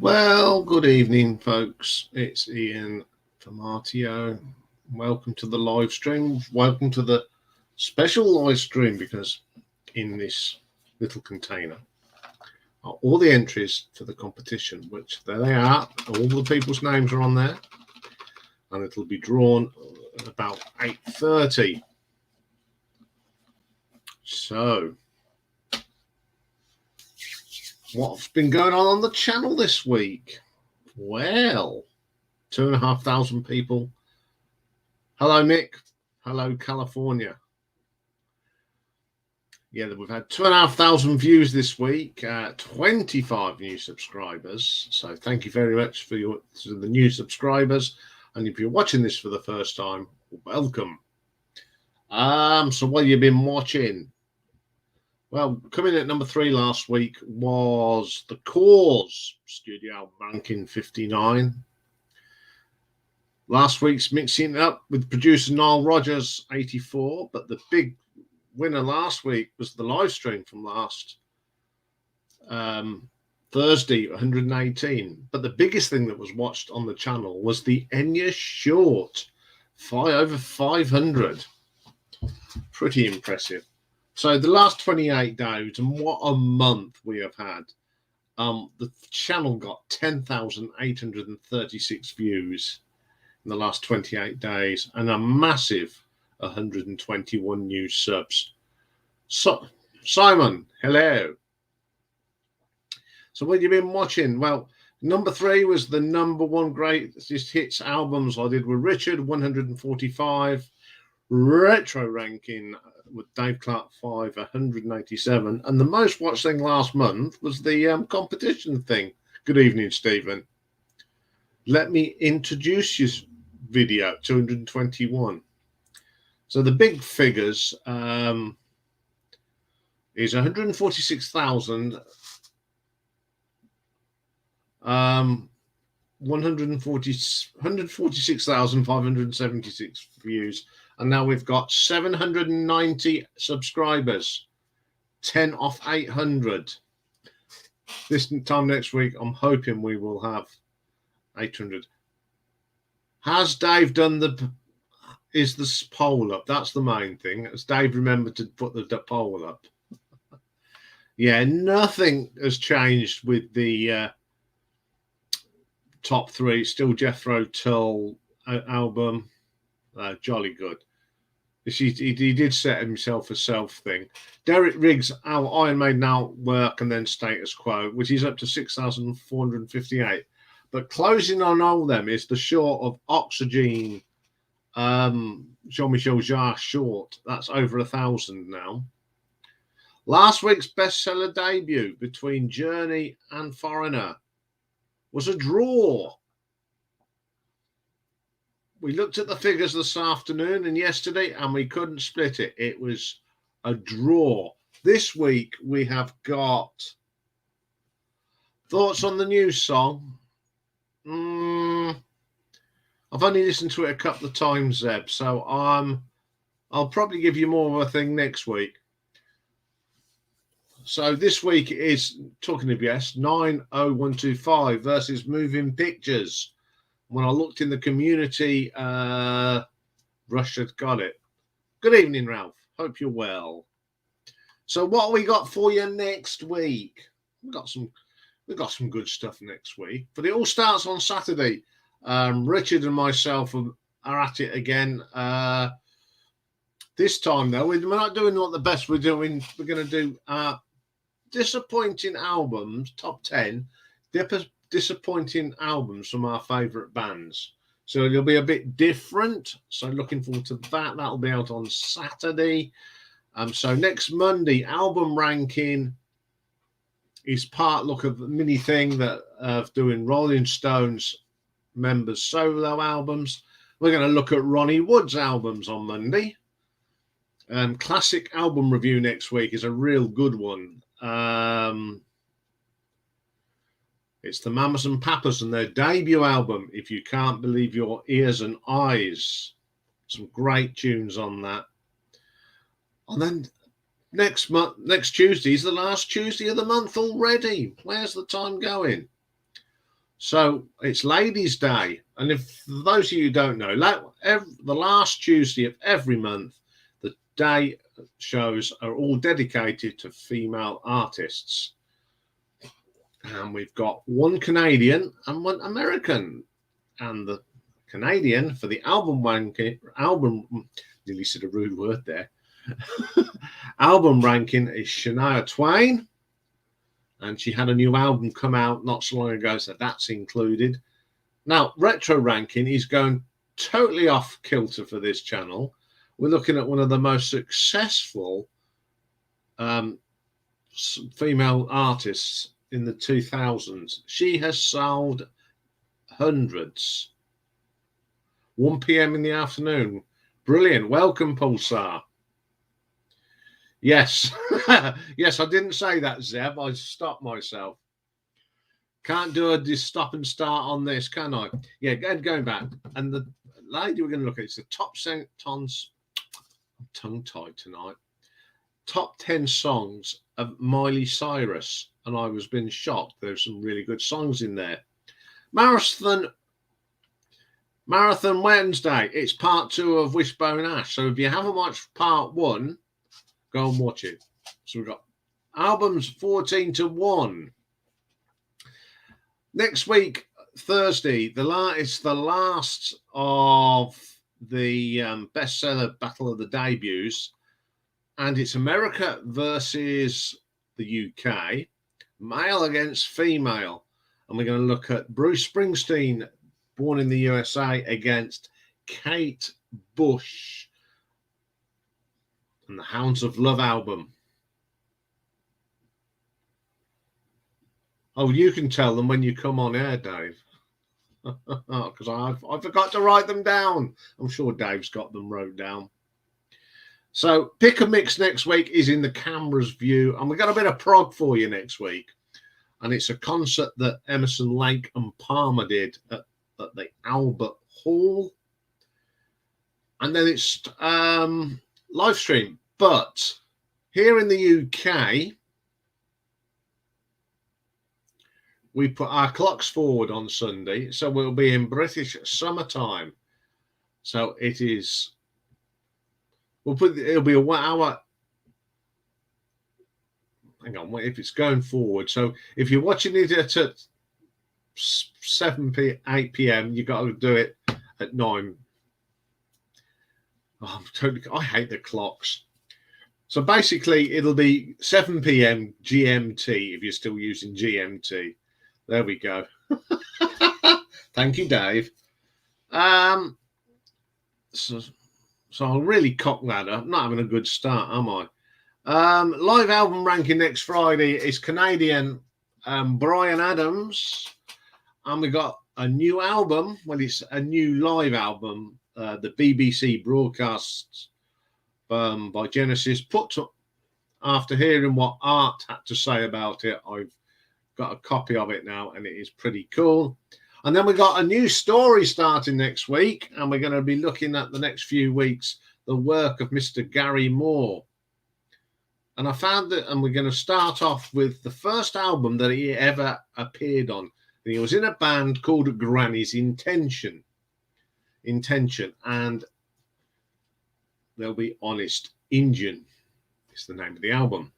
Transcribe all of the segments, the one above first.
Well, good evening, folks. It's Ian from RTO. Welcome to the live stream. Welcome to the special live stream because in this little container are all the entries for the competition, which there they are. All the people's names are on there, and it'll be drawn at about 8:30. So, what's been going on the channel this week? Well, 2,500 people. Hello, Mick. Hello, California. Yeah, we've had 2,500 views this week, 25 new subscribers. So thank you very much to the new subscribers. And if you're watching this for the first time, welcome. So what have you been watching? Well, coming at number 3 last week was The Cause studio ranking 59. Last week's Mixing It Up with producer Nile Rodgers, 84. But the big winner last week was the live stream from last Thursday, 118. But the biggest thing that was watched on the channel was the Enya short, over 500. Pretty impressive. So the last 28 days, and what a month we have had. The channel got 10,836 views in the last 28 days and a massive 121 new subs. So, Simon, hello. So what have you been watching? Well, number 3 was the number 1 greatest hits albums I did with Richard, 145. Retro ranking with Dave Clark 5, 187. And the most watched thing last month was the competition thing. Good evening, Stephen. Let me introduce you video, 221. So the big figures is 146,000, 146,576 views, and now we've got 790 subscribers, 10 off 800. This time next week, I'm hoping we will have 800. Has Dave done is this poll up? That's the main thing. Has Dave remembered to put the poll up? Yeah, nothing has changed with the top 3. Still Jethro Tull album. Jolly good. He did set himself a self thing. Derek Riggs, our Iron Maiden Outwork and then Status Quo, which is up to 6,458. But closing on all them is the short of Oxygen, Jean-Michel Jarre short. That's over 1,000 now. Last week's bestseller debut between Journey and Foreigner was a draw. We looked at the figures this afternoon and yesterday, and we couldn't split it. It was a draw. This week, we have got thoughts on the new song. I've only listened to it a couple of times, Zeb, so I'll probably give you more of a thing next week. So this week is, talking of yes, 90125 versus Moving Pictures. When I looked in the community, Rush had got it. Good evening, Ralph. Hope you're well. So what we got for you next week? We've got some good stuff next week, but it all starts on Saturday. Richard and myself are at it again. This time, though, we're not doing what the best we're doing. We're going to do disappointing albums, top 10, disappointing albums from our favourite bands. So it'll be a bit different. So looking forward to that. That'll be out on Saturday. So next Monday, album ranking is part of a mini thing that of doing Rolling Stones members' solo albums. We're going to look at Ronnie Wood's albums on Monday. Classic album review next week is a real good one. It's the Mamas and Papas and their debut album, If You Can't Believe Your Ears and Eyes. Some great tunes on that. And then next Tuesday is the last Tuesday of the month already. Where's the time going? So it's Ladies' Day. And if for those of you who don't know, the last Tuesday of every month, the day shows are all dedicated to female artists. And we've got one Canadian and one American. And the Canadian for the album nearly said a rude word there. Album ranking is Shania Twain. And she had a new album come out not so long ago, so that's included. Now, retro ranking is going totally off kilter for this channel. We're looking at one of the most successful female artists in the 2000s. She has sold hundreds. 1 p.m. in the afternoon. Brilliant. Welcome, Pulsar. Yes. Yes, I didn't say that, Zeb. I stopped myself. Can't do a stop and start on this, can I? Yeah, going back. And the lady we're going to look at is the top tongue-tied tonight. Top 10 songs of Miley Cyrus. And I was being shocked. There's some really good songs in there. Marathon Wednesday. It's part 2 of Wishbone Ash. So if you haven't watched part 1, go and watch it. So we've got albums 14 to 1. Next week, Thursday, it's the last of the bestseller Battle of the Debuts. And it's America versus the UK. Male against female. And we're going to look at Bruce Springsteen, born in the USA, against Kate Bush and the Hounds of Love album. Oh, you can tell them when you come on air, Dave. Because I forgot to write them down. I'm sure Dave's got them wrote down. So Pick a Mix next week is in the camera's view. And we've got a bit of prog for you next week. And it's a concert that Emerson, Lake and Palmer did at the Albert Hall. And then it's live stream. But here in the UK, we put our clocks forward on Sunday. So we'll be in British summertime. So it is, it'll be a 1 hour. Hang on, if it's going forward. So if you're watching it at 8 p.m., you got to do it at 9. Oh, I hate the clocks. So basically, it'll be 7 p.m. GMT if you're still using GMT. There we go. Thank you, Dave. So I'll really cock that up. I'm not having a good start, am I? Live album ranking next Friday is Canadian Bryan Adams. And we got a new album. Well, it's a new live album. The BBC broadcasts by Genesis. After hearing what Art had to say about it, I've got a copy of it now, and it is pretty cool. And then we got a new story starting next week, and we're going to be looking at the next few weeks the work of Mr. Gary Moore. And I found that, and we're going to start off with the first album that he ever appeared on. And he was in a band called Granny's Intention, and they'll be Honest Injun. It's the name of the album.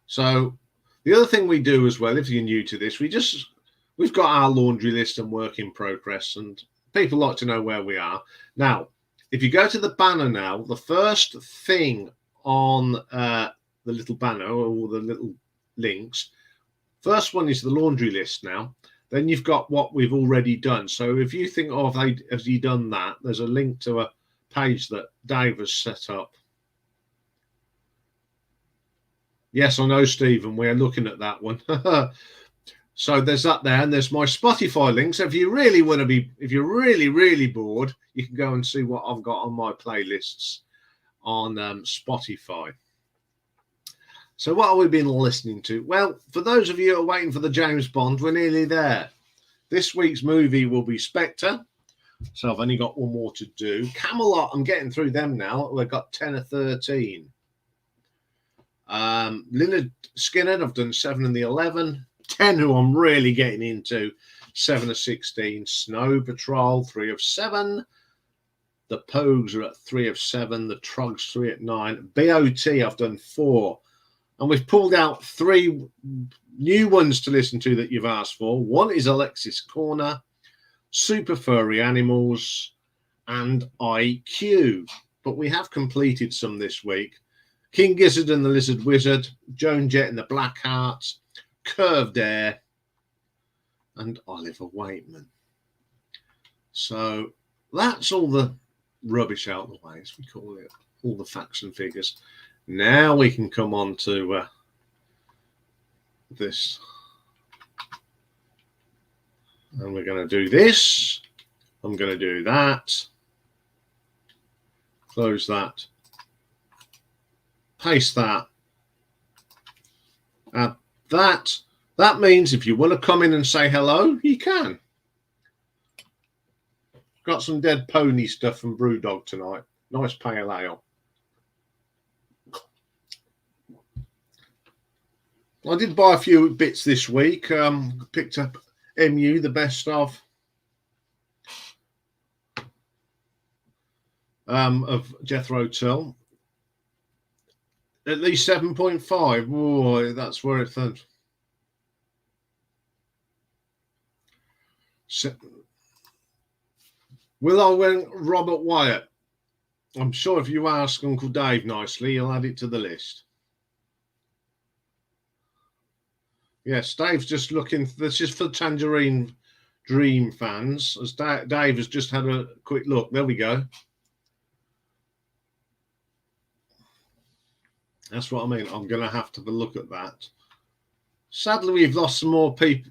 So the other thing we do as well, if you're new to this, we've got our laundry list and work in progress, and people like to know where we are. Now, if you go to the banner now, the first thing on the little banner or the little links, first one is the laundry list now. Then you've got what we've already done. So if you think, oh, has he done that? There's a link to a page that Dave has set up. Yes, I know, Stephen. We're looking at that one. So there's that there, and there's my Spotify links. So if you really want to be, if you're really, really bored, you can go and see what I've got on my playlists on Spotify. So what have we been listening to? Well, for those of you who are waiting for the James Bond, we're nearly there. This week's movie will be Spectre. So I've only got one more to do. Camelot, I'm getting through them now. We've got 10 or 13. Lynyrd Skynyrd, I've done 7 and the 11. 10 who I'm really getting into. 7 of 16. Snow Patrol, 3 of 7. The Pogues are at 3 of 7. The Trogs, 3 at 9. BOT, I've done 4. And we've pulled out 3 new ones to listen to that you've asked for. One is Alexis Corner, Super Furry Animals, and IQ. But we have completed some this week. King Gizzard and the Lizard Wizard, Joan Jett and the Black Hearts, Curved Air, and Oliver Waitman. So that's all the rubbish out of the way, as we call it, all the facts and figures. Now we can come on to this. And we're going to do this. I'm going to do that. Close that. Paste that. Add that. That means if you want to come in and say hello, you can. Got some Dead Pony stuff from Brewdog tonight. Nice pale ale. I did buy a few bits this week. Picked up MU, the best of Jethro Tull. At least 7.5. Oh, that's where it's at. Will I win Robert Wyatt? I'm sure if you ask Uncle Dave nicely, he'll add it to the list. Yes, Dave's just looking. This is for Tangerine Dream fans. As Dave has just had a quick look. There we go. That's what I mean. I'm going to have to have a look at that. Sadly, we've lost some more people.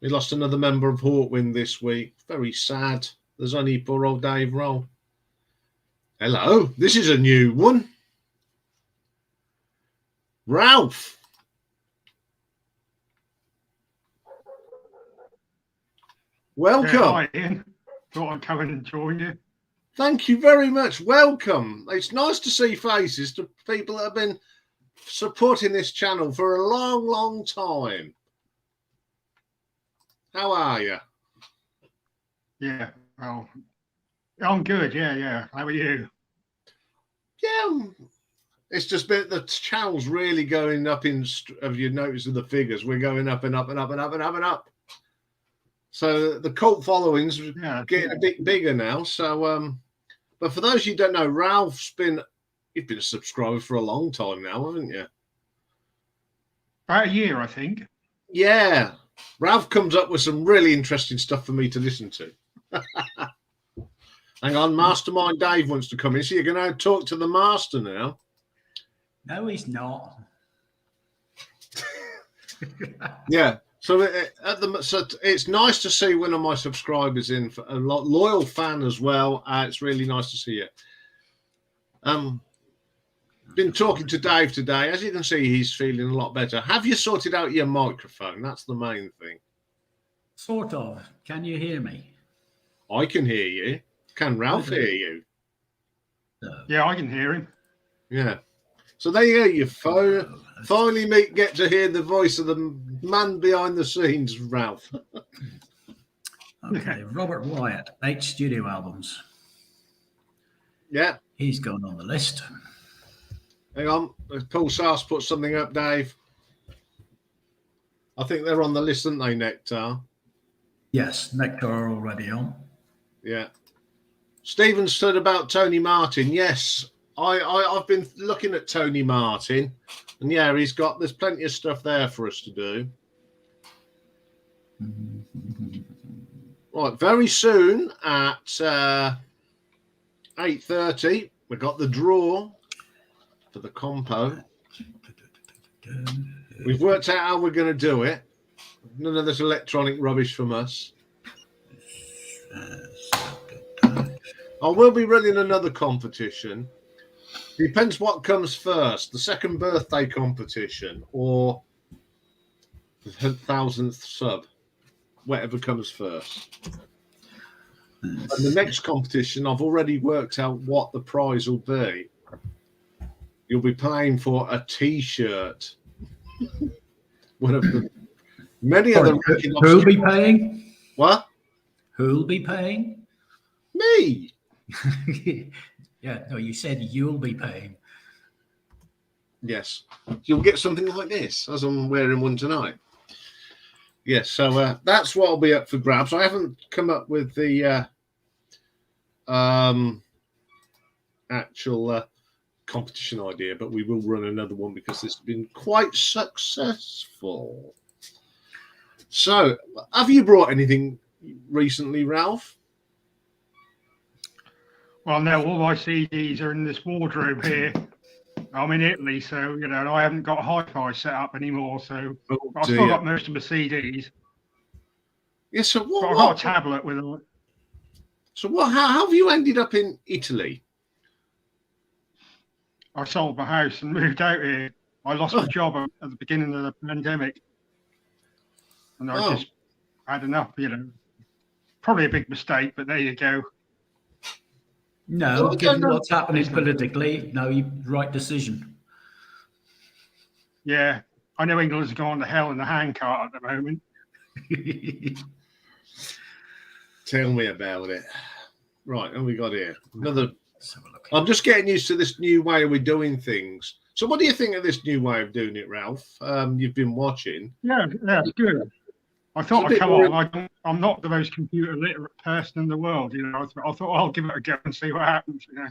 We lost another member of Hawkwind this week. Very sad. There's only poor old Dave Roll. Hello. This is a new one. Ralph. Welcome. Yeah, hi, Ian. Thought I'd come and join you. Thank you very much. Welcome. It's nice to see faces to people that have been supporting this channel for a long, long time. How are you? Yeah, well, I'm good. Yeah. How are you? Yeah. It's just been the channel's really going up in, have you noticed the figures? We're going up and up and up and up and up and up. So the cult following's getting a bit bigger now. So, but for those you don't know, Ralph's you've been a subscriber for a long time now, haven't you? About a year, I think. Yeah. Ralph comes up with some really interesting stuff for me to listen to. Hang on, Mastermind Dave wants to come in. So you're going to talk to the master now? No, he's not. Yeah. So it's nice to see one of my subscribers in, a loyal fan as well. It's really nice to see you. Been talking to Dave today. As you can see, he's feeling a lot better. Have you sorted out your microphone? That's the main thing. Sort of. Can you hear me? I can hear you. Can Ralph hear you? No. Yeah, I can hear him. Yeah. So there you go. You finally get to hear the voice of the man behind the scenes, Ralph. Okay, Robert Wyatt, 8 studio albums. Yeah. He's gone on the list. Hang on. Paul Sars put something up, Dave. I think they're on the list, aren't they, Nectar? Yes, Nectar are already on. Yeah. Stephen said about Tony Martin. Yes, I've been looking at Tony Martin, and yeah, there's plenty of stuff there for us to do. Right, very soon at 8:30, we got the draw for the compo. We've worked out how we're going to do it. None of this electronic rubbish from us. I will be running another competition. Depends what comes first, the second birthday competition or the 1,000th sub, whatever comes first. And the next competition, I've already worked out what the prize will be. You'll be paying for a T-shirt. One of the many of the ranking Who'll be obscure- paying? What? Who'll be paying? Me? Yeah, no, you said you'll be paying. Yes. You'll get something like this, as I'm wearing one tonight. Yes, so that's what will be up for grabs. I haven't come up with the actual competition idea, but we will run another one because this has been quite successful. So, have you brought anything recently, Ralph? Well, no, all my CDs are in this wardrobe here. I'm in Italy, so you know I haven't got hi-fi set up anymore. So Oh, I've still got most of my CDs. Yes. So But I've what? got a tablet with all. So what? How have you ended up in Italy? I sold my house and moved out here. I lost my job at the beginning of the pandemic, and I just had enough. You know, probably a big mistake, but there you go. No, I given don't know. what's happening politically, no, right decision. Yeah, I know England's gone to hell in the handcart at the moment. Tell me about it. Right, what we got here? Another. Let's have a look. I'm just getting used to this new way we're doing things. So, what do you think of this new way of doing it, Ralph? You've been watching. Yeah, it's good. I thought It's a I'd bit come more- on. I'm not the most computer literate person in the world. You know, I thought I'll give it a go and see what happens. You know.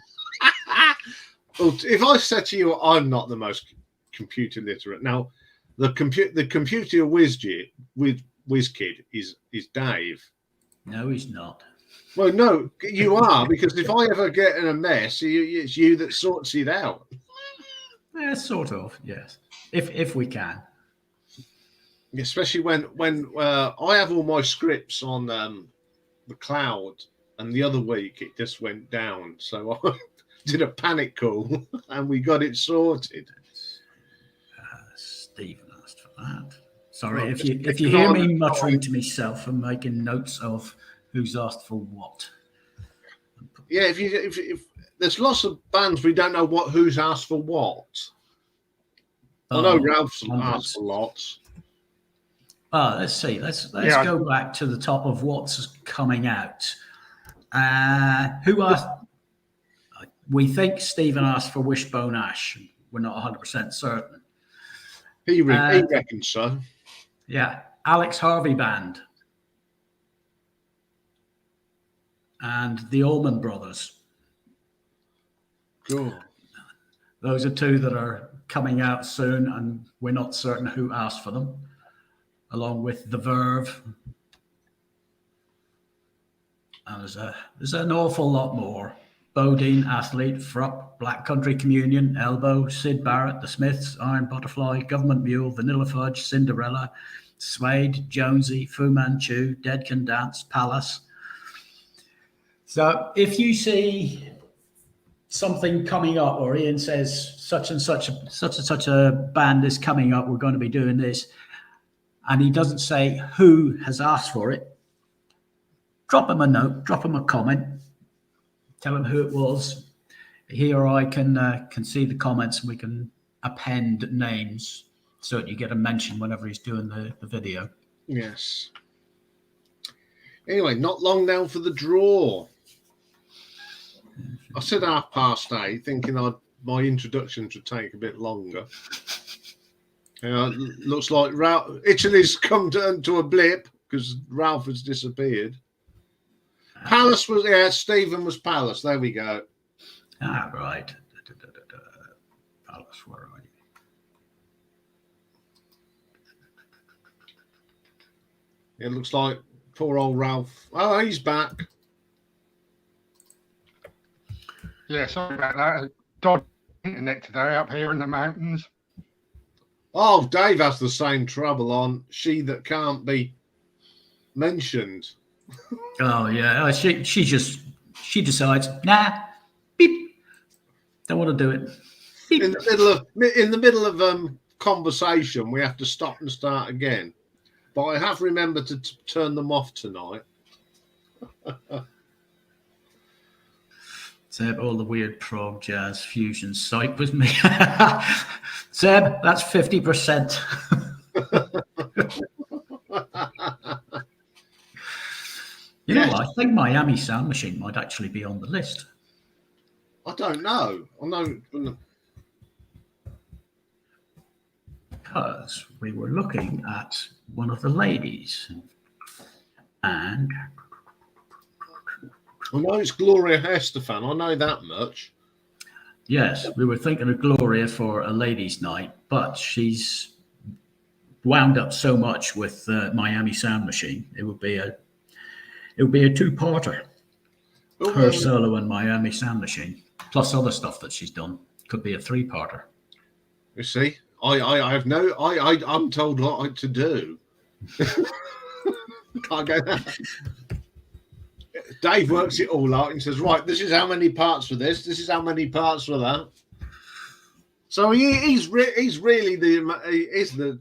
Well, if I said to you, I'm not the most computer literate. Now, the computer whiz kid is Dave. No, he's not. Well, no, you are, because if I ever get in a mess, it's you that sorts it out. Yeah, sort of, yes. If we can. Especially when I have all my scripts on the cloud, and the other week it just went down. So I did a panic call, and we got it sorted. Stephen asked for that. Sorry, Well, if you just hear me ignore- muttering to myself and making notes of who's asked for what. Yeah, if there's lots of bands we don't know who's asked for what. I know Ralph's asked for lots. Let's see. Let's Yeah. go back to the top of what's coming out. Who asked? We think Stephen asked for Wishbone Ash. We're not 100% certain. He reckons so. Yeah, Alex Harvey Band and the Allman Brothers. Cool. Those are two that are coming out soon, and we're not certain who asked for them, along with The Verve. And there's an awful lot more. Bodine, Athlete, Frupp, Black Country Communion, Elbow, Sid Barrett, The Smiths, Iron Butterfly, Government Mule, Vanilla Fudge, Cinderella, Suede, Jonesy, Fu Manchu, Dead Can Dance, Palace. So if you see something coming up, or Ian says such and such a band is coming up, we're going to be doing this, and he doesn't say who has asked for it, drop him a note, drop him a comment, tell him who it was. He or I can see the comments, and we can append names so that you get a mention whenever he's doing the video. Yes. Anyway, not long now for the draw. I said 8:30, thinking my introductions would take a bit longer. Looks like Italy's come to a blip because Ralph has disappeared. Palace was, Stephen was Palace. There we go. Right. Palace, where are you? It looks like poor old Ralph. Oh, he's back. Yeah, sorry about that. Dodgy internet today up here in the mountains. Oh, Dave has the same trouble on She That Can't Be Mentioned. Oh yeah, she decides, nah, beep, don't want to do it. Beep. In the middle of conversation, we have to stop and start again. But I have remembered to turn them off tonight. Seb, all the weird prog, jazz, fusion psych with me. Seb, that's 50%. You know what? I think Miami Sound Machine might actually be on the list. I don't know. I know. Because we were looking at one of the ladies. And I know it's Gloria Estefan. I know that much. yes, we were thinking of Gloria for a ladies' night, but she's wound up so much with Miami Sound Machine. It would be a two-parter. Her solo and Miami Sound Machine, plus other stuff that she's done. Could be a three-parter. You see, I'm told what to do. Can't go there. Dave works it all out and says, right, this is how many parts for this. This is how many parts for that. So he's really the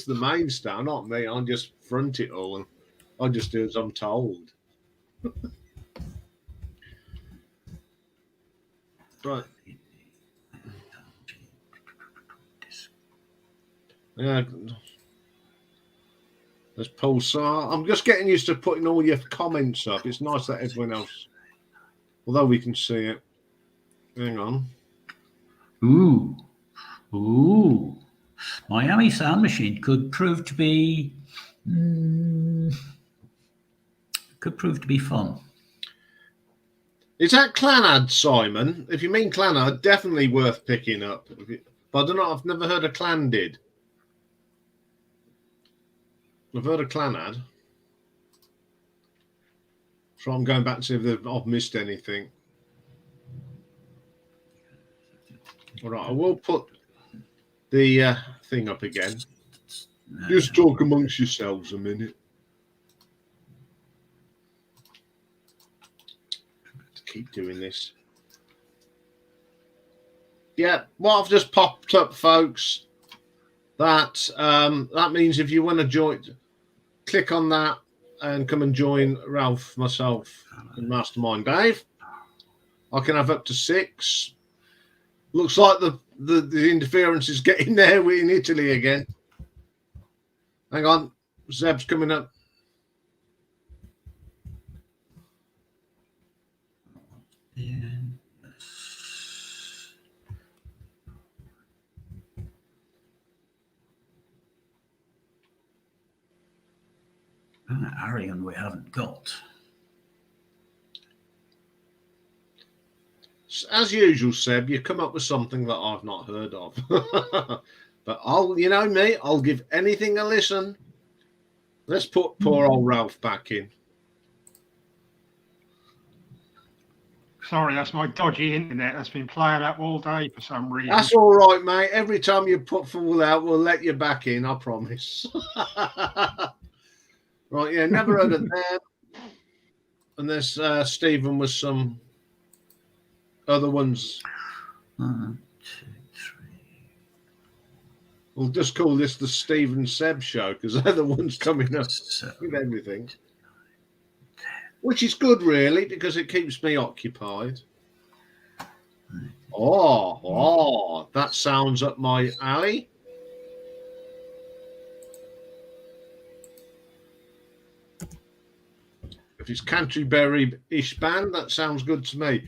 main star, not me. I just front it all and I just do as I'm told. Right. Yeah. There's Pulsar. I'm just getting used to putting all your comments up. It's nice that everyone else, although we can see it. Hang on. Ooh. Miami Sound Machine could prove to be fun. Is that Clannad, Simon? If you mean Clannad, definitely worth picking up. But I don't know. I've never heard of Clandid. I've heard of Clannad. So I'm going back to see if I've missed anything. All right, I will put the thing up again. Just talk amongst yourselves a minute. Keep doing this. Yeah, well, I've just popped up, folks. That means if you want to join, click on that and come and join Ralph, myself, and Mastermind Dave. I can have up to 6. Looks like the interference is getting there. We're in Italy again. Hang on, Zeb's coming up. Arian we haven't got. As usual, Seb, you come up with something that I've not heard of. But you know me, I'll give anything a listen. Let's put poor old Ralph back in. Sorry, that's my dodgy internet that's been playing up all day for some reason. That's all right, mate. Every time you put Fallout, we'll let you back in, I promise. Right, yeah, never heard of them. And there's Stephen with some other ones. 1, 2, 3. We'll just call this the Stephen Seb show because they're the ones coming up 7, with everything. Which is good, really, because it keeps me occupied. Oh, that sounds up my alley. If it's Canterbury-ish band, that sounds good to me.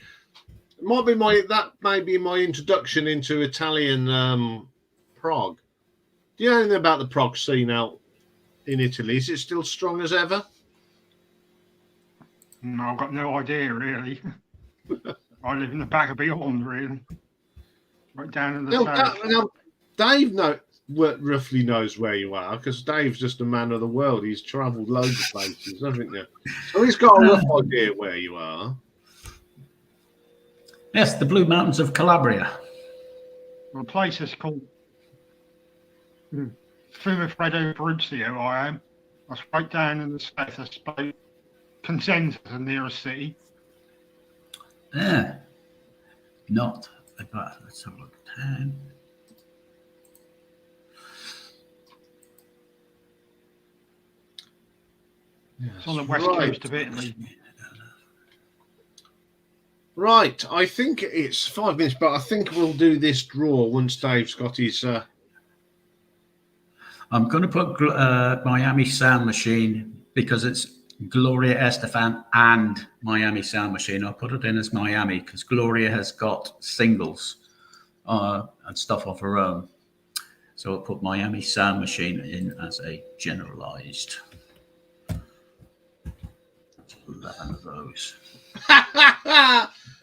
That may be my introduction into Italian prog. Do you know anything about the prog scene out in Italy? Is it still strong as ever? No, I've got no idea, really. I live in the back of beyond, really. Right down in the south. Dave roughly knows where you are because Dave's just a man of the world. He's travelled loads of places, hasn't he? So he's got a rough idea where you are. Yes, the Blue Mountains of Calabria. Well, the place is called Fumifredo Bruzio, I am. That's right down in the south. That's about Cosenza, the nearest city. Yeah. Not about, let's have a look at 10. It's on the west coast of Italy. Right, I think it's 5 minutes, but I think we'll do this draw once Dave's got his. I'm going to put Miami Sound Machine because it's Gloria Estefan and Miami Sound Machine. I'll put it in as Miami because Gloria has got singles and stuff of her own. So I'll put Miami Sound Machine in as a generalized. That's 11 of those.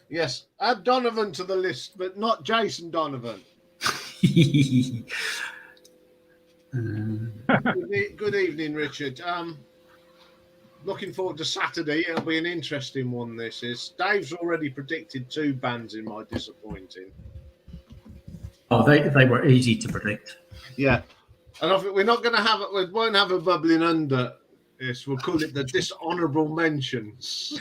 Yes, add Donovan to the list, but not Jason Donovan. Good evening, Richard. Looking forward to Saturday. It'll be an interesting one. This is. Dave's already predicted 2 bands in my disappointing. Oh, they were easy to predict. Yeah, and I think we're not going to have it. We won't have a bubbling under this. We'll call it the dishonourable mentions.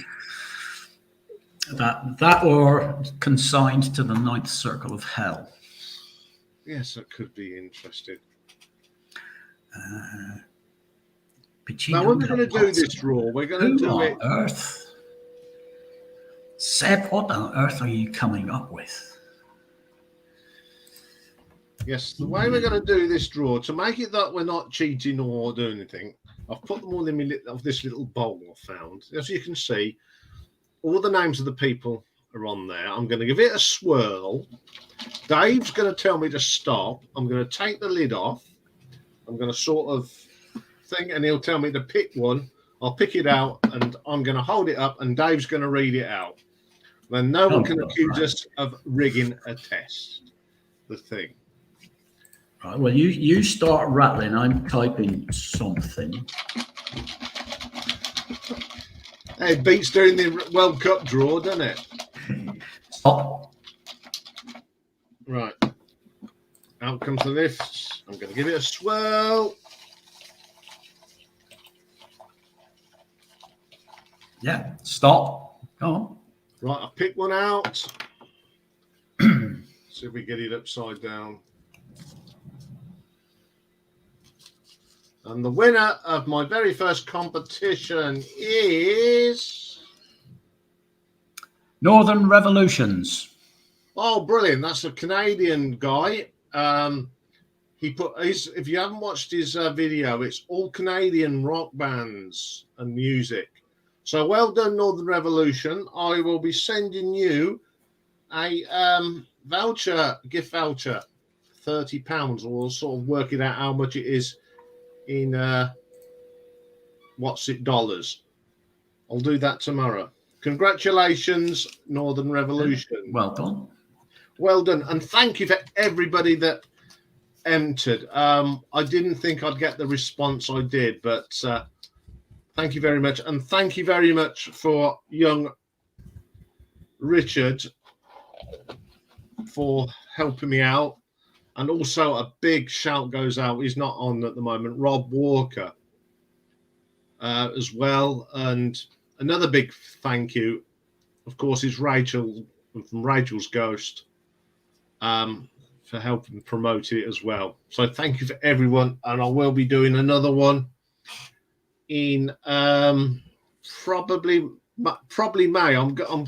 That or consigned to the 9th circle of hell. Yes, that could be interesting. Now, when we're going to do this draw, we're going to do it. Earth? Seb, what on earth are you coming up with? Yes, the way we're going to do this draw, to make it that we're not cheating or doing anything, I've put them all in this little bowl I found. As you can see, all the names of the people are on there. I'm going to give it a swirl. Dave's going to tell me to stop. I'm going to take the lid off. I'm going to sort of thing, and he'll tell me to pick one. I'll pick it out, and I'm going to hold it up, and Dave's going to read it out. Then no one can accuse us of rigging a test. The thing. Right, well, you start rattling. I'm typing something. It beats during the World Cup draw, doesn't it? Stop. Right. Out comes the lifts. I'm going to give it a swirl. Yeah, stop. Go on. Right, I pick one out. See if we get it upside down. And the winner of my very first competition is Northern Revolutions. Oh, brilliant! That's a Canadian guy. He put his. If you haven't watched his video, it's all Canadian rock bands and music. So well done, Northern Revolution. I will be sending you a gift voucher, £30. We'll sort of work it out how much it is in dollars. I'll do that tomorrow. Congratulations, Northern Revolution. Well done. Well done. And thank you for everybody that entered. I didn't think I'd get the response I did, but thank you very much. And thank you very much for young Richard for helping me out. And also a big shout goes out. He's not on at the moment. Rob Walker as well. And another big thank you, of course, is Rachel from Rachel's Ghost for helping promote it as well. So thank you for everyone. And I will be doing another one in probably May. I'm going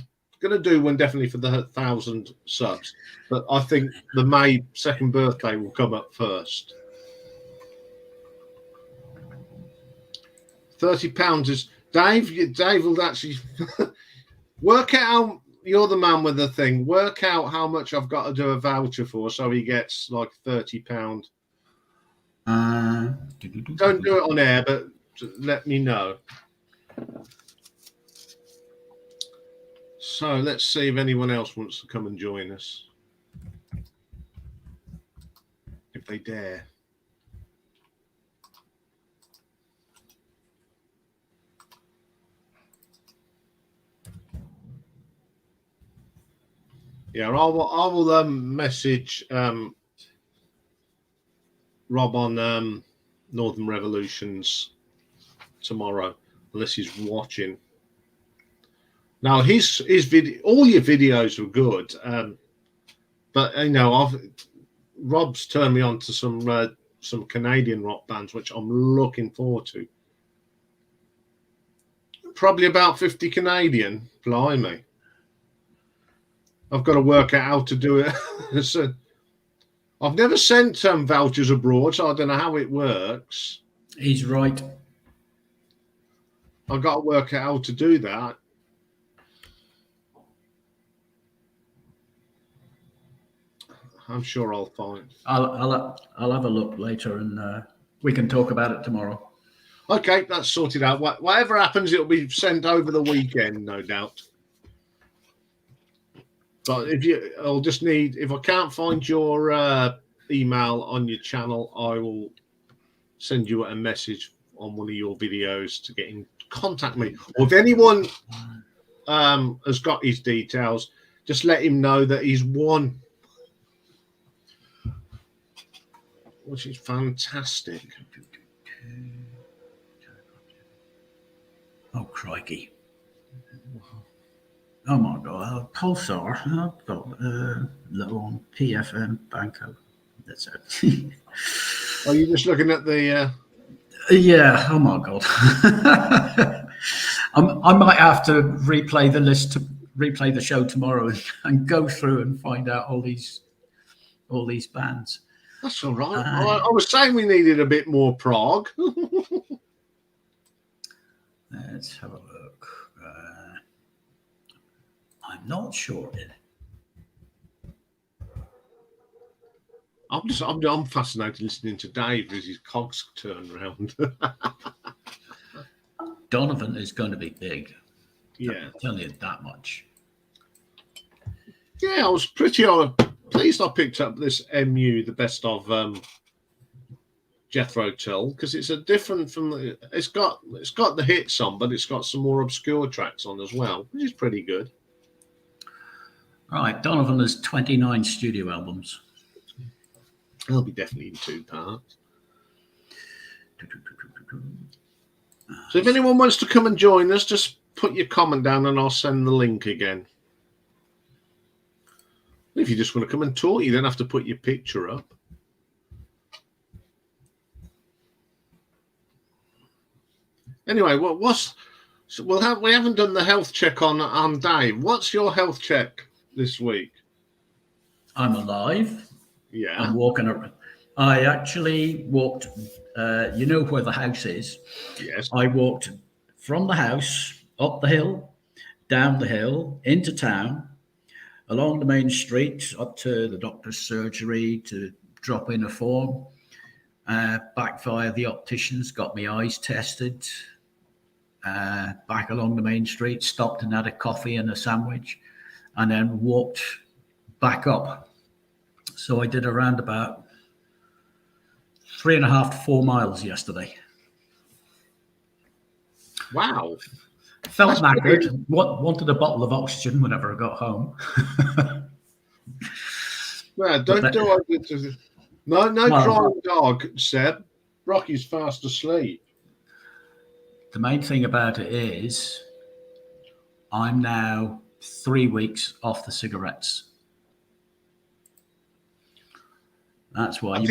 to do one definitely for the 1,000 subs, but I think the May 2nd birthday will come up first. £30 is Dave. Dave will actually work out. You're the man with the thing. Work out how much I've got to do a voucher for, so he gets like £30. Don't do it on air, but let me know. So let's see if anyone else wants to come and join us. If they dare. Yeah, I will message Rob on Northern Revolutions tomorrow, unless he's watching. Now his video, all your videos were good, but you know, Rob's turned me on to some Canadian rock bands, which I'm looking forward to. Probably about 50 Canadian, blimey. I've got to work out how to do it. So, I've never sent vouchers abroad, so I don't know how it works. He's right. I've got to work out how to do that. I'm sure I'll find. I'll have a look later, and we can talk about it tomorrow. Okay, that's sorted out. Whatever happens, it'll be sent over the weekend, no doubt. But I'll just need, if I can't find your email on your channel, I will send you a message on one of your videos to get in contact me. Or if anyone has got his details, just let him know that he's won, which is fantastic. Oh, crikey. Oh, my God. Pulsar. I've got low on PFM Banco. That's it. Are you just looking at the... Yeah. Oh, my God. I might have to replay the list, to replay the show tomorrow and go through and find out all these bands. That's all right. I was saying we needed a bit more prog. Let's have a look. I'm not sure. I'm fascinated listening to Dave as his cogs turn around. Donovan is going to be big. Yeah, I'll tell you that much. Yeah, I was pretty pleased I picked up this MU, the best of Jethro Tull, because it's a different from the. It's got the hits on, but it's got some more obscure tracks on as well, which is pretty good. Right, Donovan has 29 studio albums. They'll be definitely in 2 parts. So if anyone wants to come and join us, just put your comment down and I'll send the link again. If you just want to come and talk, you don't have to put your picture up. Anyway, we haven't done the health check on Dave. What's your health check this week? I'm alive. Yeah. I'm walking around. I actually walked, you know where the house is? Yes. I walked from the house, up the hill, down the hill, into town, along the main street, up to the doctor's surgery to drop in a form, back via the opticians, got my eyes tested, back along the main street, stopped and had a coffee and a sandwich, and then walked back up. So I did around about 3.5 to 4 miles yesterday. Wow. Felt knackered. Wanted a bottle of oxygen whenever I got home. Well, don't do it. No crying dog, Seb. Rocky's fast asleep. The main thing about it is I'm now 3 weeks off the cigarettes. That's why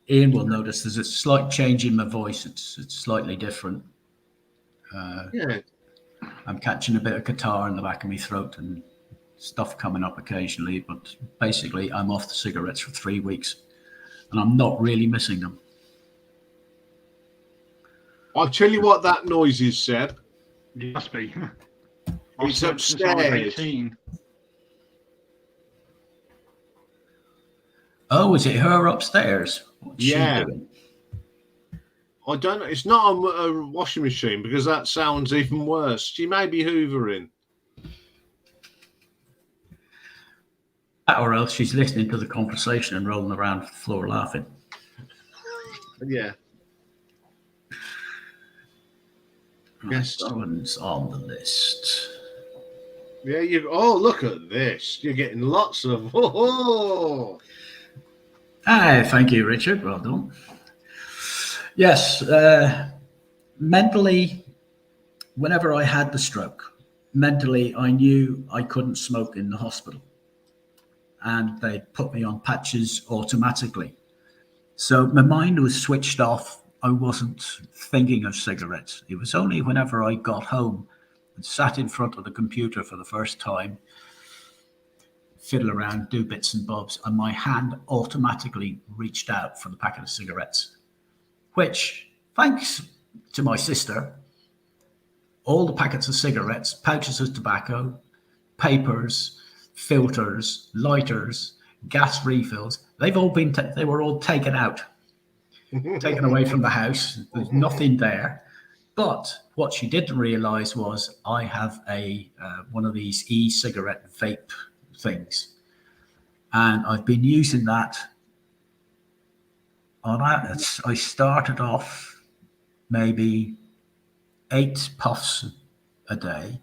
Ian will notice there's a slight change in my voice. It's slightly different. Yeah. I'm catching a bit of catarrh in the back of my throat and stuff coming up occasionally, but basically I'm off the cigarettes for 3 weeks and I'm not really missing them. I'll tell you what that noise is, Seb. It must be. It's upstairs. 18. Oh, is it her upstairs? What's she Yeah. doing? I don't know. It's not a washing machine because that sounds even worse. She may be hoovering. Or else she's listening to the conversation and rolling around the floor laughing. Yeah. Yes. That one's on the list. Yeah. Oh, look at this. You're getting lots of. Oh. Hi, thank you, Richard. Well done. Yes, mentally, whenever I had the stroke, mentally I knew I couldn't smoke in the hospital. And they put me on patches automatically. So my mind was switched off. I wasn't thinking of cigarettes. It was only whenever I got home and sat in front of the computer for the first time, fiddle around, do bits and bobs, and my hand automatically reached out for the packet of cigarettes, which, thanks to my sister, all the packets of cigarettes, pouches of tobacco, papers, filters, lighters, gas refills, they were all taken out, taken away from the house. There's nothing there. But what she didn't realize was I have one of these e-cigarette vape things, and I've been using that. I started off maybe 8 puffs a day.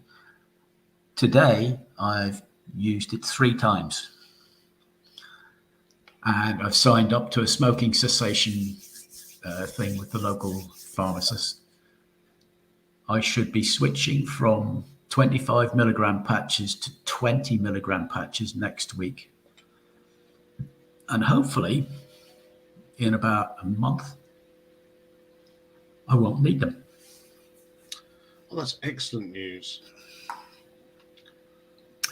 Today, I've used it 3 times. And I've signed up to a smoking cessation thing with the local pharmacist. I should be switching from 25 milligram patches to 20 milligram patches next week. And hopefully, in about a month, I won't need them. Well, that's excellent news.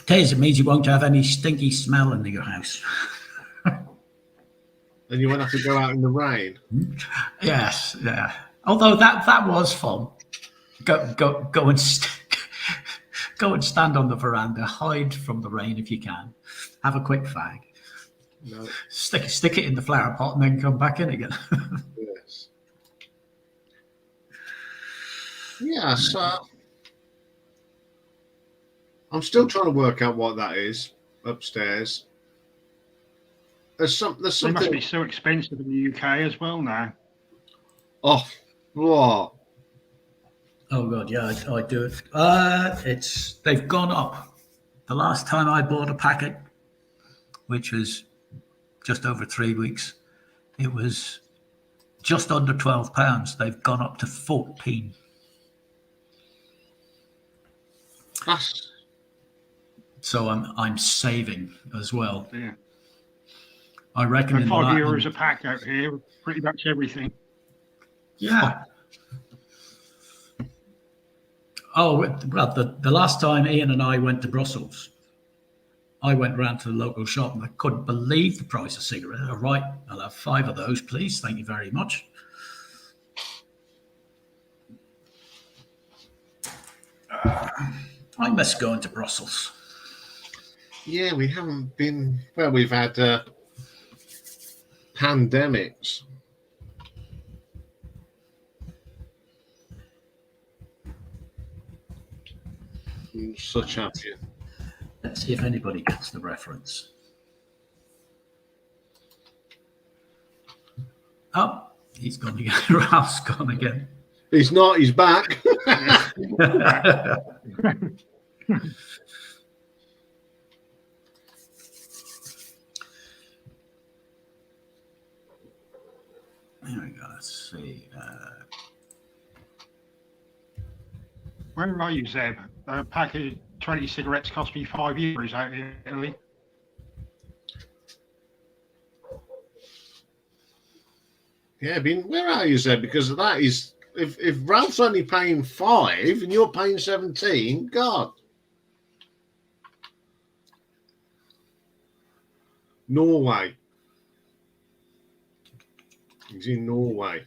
It means you won't have any stinky smell in your house. And you won't have to go out in the rain. Yes, yeah. Although that was fun. Go and go and stand on the veranda, hide from the rain if you can, have a quick fag, No. stick it in the flower pot, and then come back in again. Yes. Yeah, so I'm still trying to work out what that is upstairs. There's They something. must be so expensive in the UK as well now. Oh, what? Oh god, yeah, I do it. They've gone up. The last time I bought a packet, which was just over 3 weeks, it was just under £12. They've gone up to 14. That's So I'm saving as well. Yeah. I reckon And in €5 a pack out here, pretty much everything. Yeah. Oh, well, the last time Ian and I went to Brussels, I went round to the local shop and I couldn't believe the price of cigarettes. All right, I'll have 5 of those, please. Thank you very much. I miss going to Brussels. yeah. We haven't been. Well, we've had pandemics. And such have you. Let's see if anybody gets the reference. Oh, he's gone again. Ralph's gone again. He's not. He's back. There we go. Let's see. Where are you, Zeb? A pack of 20 cigarettes cost me €5 out in Italy. Yeah, I mean, where are you, Zeb? Because that is, if Ralph's only paying 5 and you're paying 17, God. Norway. He's in Norway.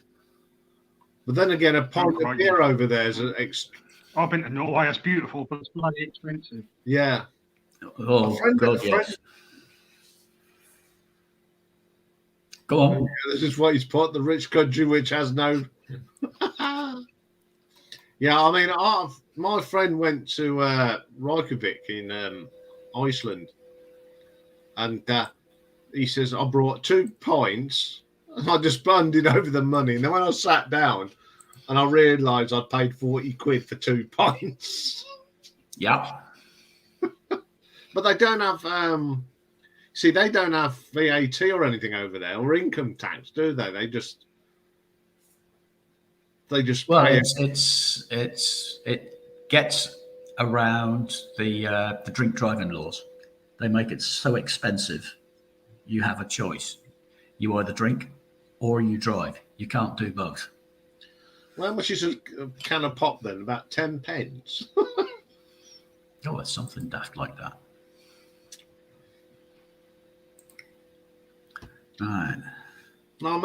But then again, a pint of beer over there is I've been to Norway, it's beautiful, but it's bloody expensive. yeah. Oh, God, yes. Go on. This is what he's put, the rich country which has no. Yeah, I mean, my friend went to Reykjavik in Iceland, and he says, I brought 2 pints, and I just bundled over the money. And then when I sat down, and I realised I'd paid 40 quid for 2 pints. Yeah. But they don't have, they don't have VAT or anything over there, or income tax, do they? They just Well, pay it gets around the drink driving laws. They make it so expensive. You have a choice. You either drink or you drive. You can't do both. Well, how much is a can of pop then? About 10 pence. Oh, it's something daft like that. Right. No, I mean,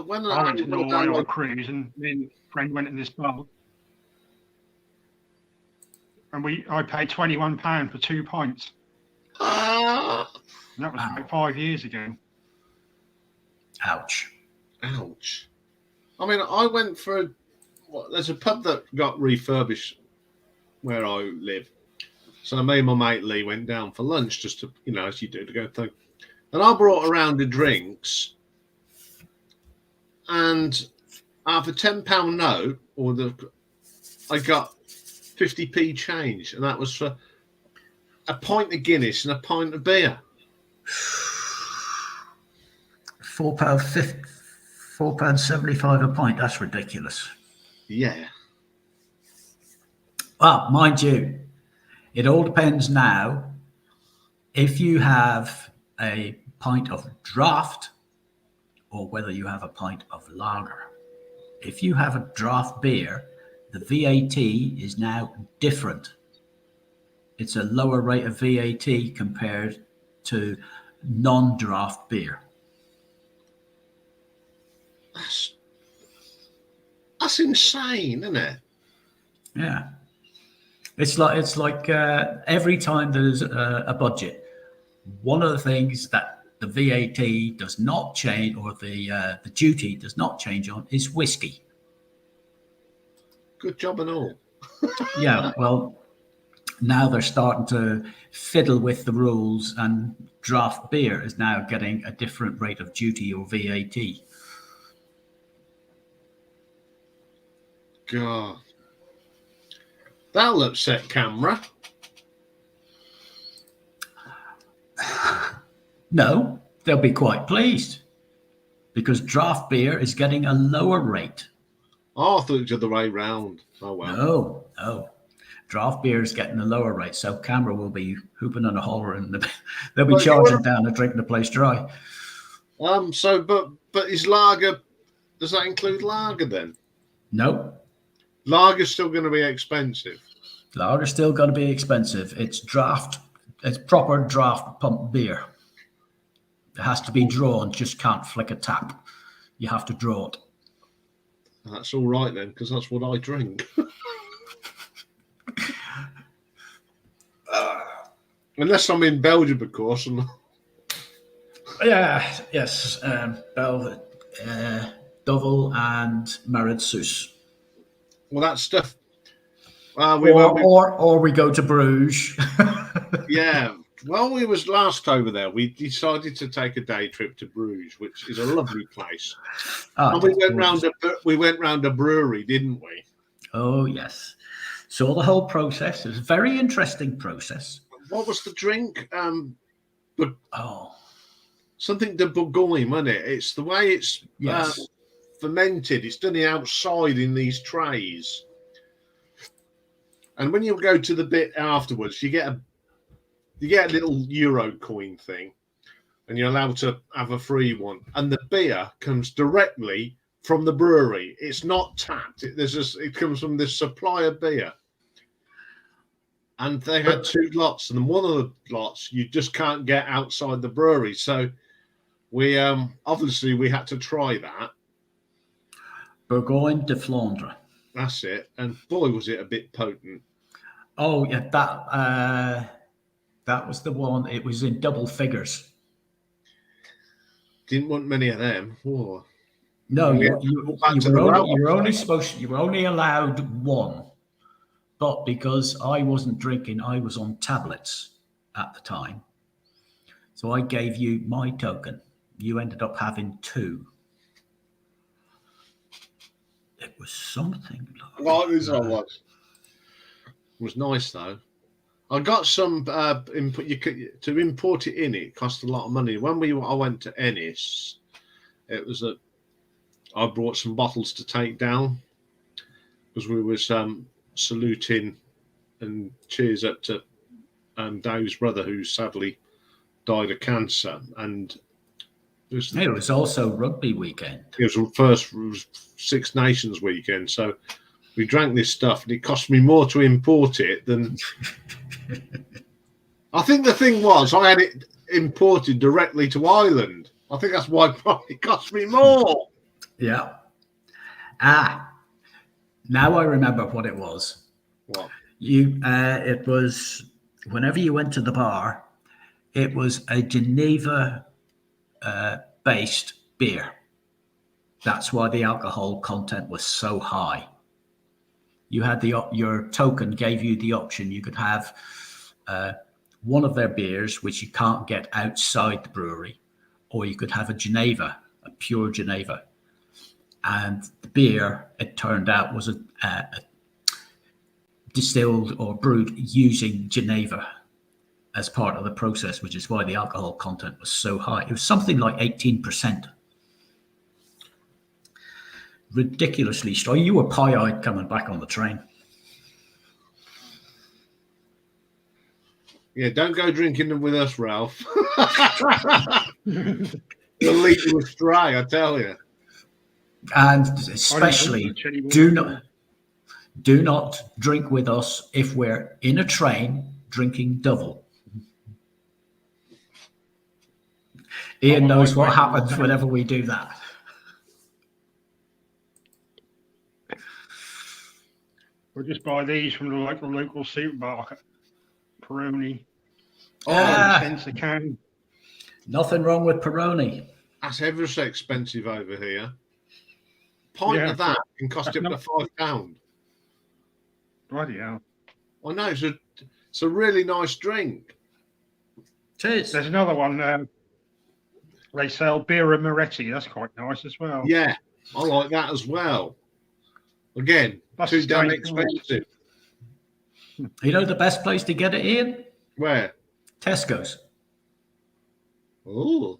when I went to I Norway on a cruise, and me and a friend went in this boat, and I paid £21 for 2 pints. Ah, And that was Wow. about 5 years ago. Ouch. ouch. I mean, I went for there's a pub that got refurbished where I live. So me and my mate Lee went down for lunch just to, as you do, to go through. And I brought a round of drinks, and out of a £10 note, I got 50p change, and that was for a pint of Guinness and a pint of beer. £4.75 a pint. That's ridiculous. Yeah. Well, mind you, it all depends now. If you have a pint of draft or whether you have a pint of lager. If you have a draft beer, the VAT is now different. It's a lower rate of VAT compared to non-draft beer. That's insane, isn't it? Yeah. It's like every time there's a budget, one of the things that the VAT does not change, or the duty does not change on, is whiskey. Good job and all. Yeah, well, now they're starting to fiddle with the rules, and draft beer is now getting a different rate of duty or VAT. God. That'll upset Camera. No, they'll be quite pleased because draft beer is getting a lower rate. Oh, I thought it was the other way round. Oh, well. No. Draft beer is getting a lower rate, so Camera will be hooping and a hollering. They'll be charging down and drinking the place dry. But is lager, does that include lager then? No. Lager's still going to be expensive. Lager's still going to be expensive. It's draft. It's proper draft pump beer. It has to be drawn. Just can't flick a tap. You have to draw it. That's all right then, because that's what I drink. Unless I'm in Belgium, of course. Yeah. Yes. Duvel and Mauritshuis. Well, that stuff. Or we go to Bruges. Yeah. Well, we was last over there. We decided to take a day trip to Bruges, which is a lovely place. And we went round a brewery, didn't we? Oh yes. So the whole process is a very interesting process. What was the drink? Something de Bourgogne, wasn't it? It's the way it's fermented. It's done outside in these trays. And when you go to the bit afterwards, you get a little euro coin thing, and you're allowed to have a free one. And the beer comes directly from the brewery. It's not tapped. It comes from this supply of beer. And they had two lots, and one of the lots you just can't get outside the brewery. So we obviously we had to try that. Bourgogne de Flandre. That's it. And boy, was it a bit potent. Oh yeah, that was the one. It was in double figures. Didn't want many of them. Whoa. No, you were only allowed one. But because I wasn't drinking, I was on tablets at the time. So I gave you my token. You ended up having two. It was something. Well, it was nice though. I got some input. To import it in. It cost a lot of money. When I went to Ennis, I brought some bottles to take down because we was saluting and cheers up to Dave's brother, who sadly died of cancer. And it was also rugby weekend. It was Six Nations weekend, so we drank this stuff, and it cost me more to import it than. I think the thing was I had it imported directly to Ireland, I think that's why it probably cost me more. Yeah. Now I remember what it was. What? It was whenever you went to the bar, it was a Geneva based beer. That's why the alcohol content was so high. You had your token gave you the option. You could have one of their beers, which you can't get outside the brewery, or you could have a Geneva, a pure Geneva. And the beer, it turned out, was a distilled or brewed using Geneva as part of the process, which is why the alcohol content was so high. It was something like 18%. Ridiculously strong. You were pie-eyed coming back on the train. Yeah, don't go drinking them with us, Ralph. You'll lead you astray, I tell you. And especially, do not drink with us if we're in a train drinking double. Ian knows what happens whenever we do that. We'll just buy these from the local supermarket. Peroni. Ah. Cents a can. Nothing wrong with Peroni. That's ever so expensive over here. Pint of that can cost you up to £5. Bloody hell. I know, it's a really nice drink. Cheers. There's another one. They sell Birra Moretti. That's quite nice as well. Yeah, I like that as well. Again, That's too damn great. expensive. You know the best place to get it, Ian? Where? Tesco's. Oh,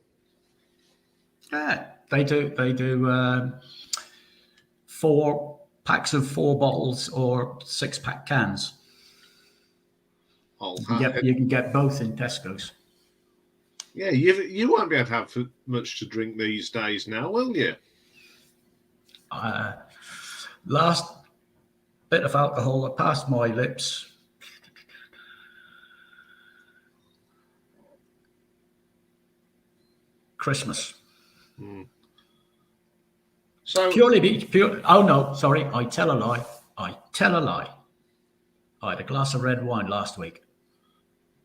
Yeah, they do 4 packs of 4 bottles or 6-pack cans. You can get both in Tesco's. Yeah, you won't be able to have much to drink these days now, will you? Last bit of alcohol that passed my lips. Christmas. So Pure. Oh no, sorry. I tell a lie. I had a glass of red wine last week.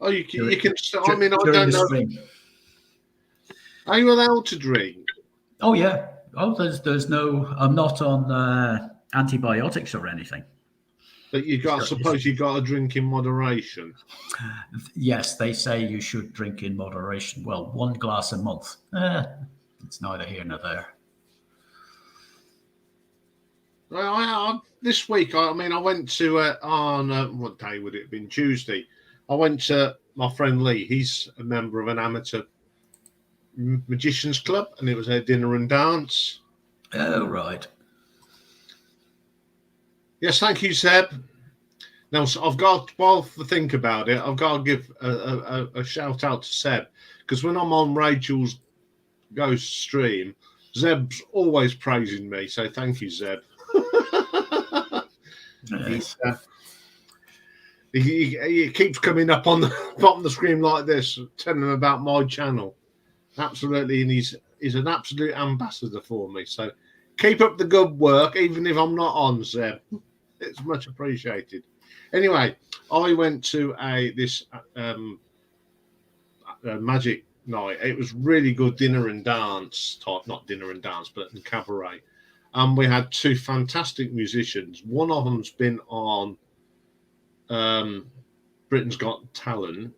Oh, you can. I mean, I during don't the know. spring. Are you allowed to drink? Oh yeah. Oh, there's no. I'm not on antibiotics or anything. But suppose you got to drink in moderation. Yes, they say you should drink in moderation. Well, 1 glass a month. It's neither here nor there. Well, this week, I went to on what day would it have been? Tuesday. I went to my friend Lee. He's a member of an amateur magicians club, and it was a dinner and dance. Oh, right. Yes, thank you, Seb. Now, I've got, while to think about it, I've got to give a shout out to Seb, because when I'm on Rachel's Ghost stream, Zeb's always praising me. So thank you, Zeb. Nice. He keeps coming up on the bottom of the screen like this, telling him about my channel. Absolutely, and he's an absolute ambassador for me. So keep up the good work, even if I'm not on, Zeb. It's much appreciated. Anyway, I went to this magic night. It was really good dinner and dance type, not dinner and dance, but in cabaret. We had 2 fantastic musicians. One of them's been on Britain's Got Talent.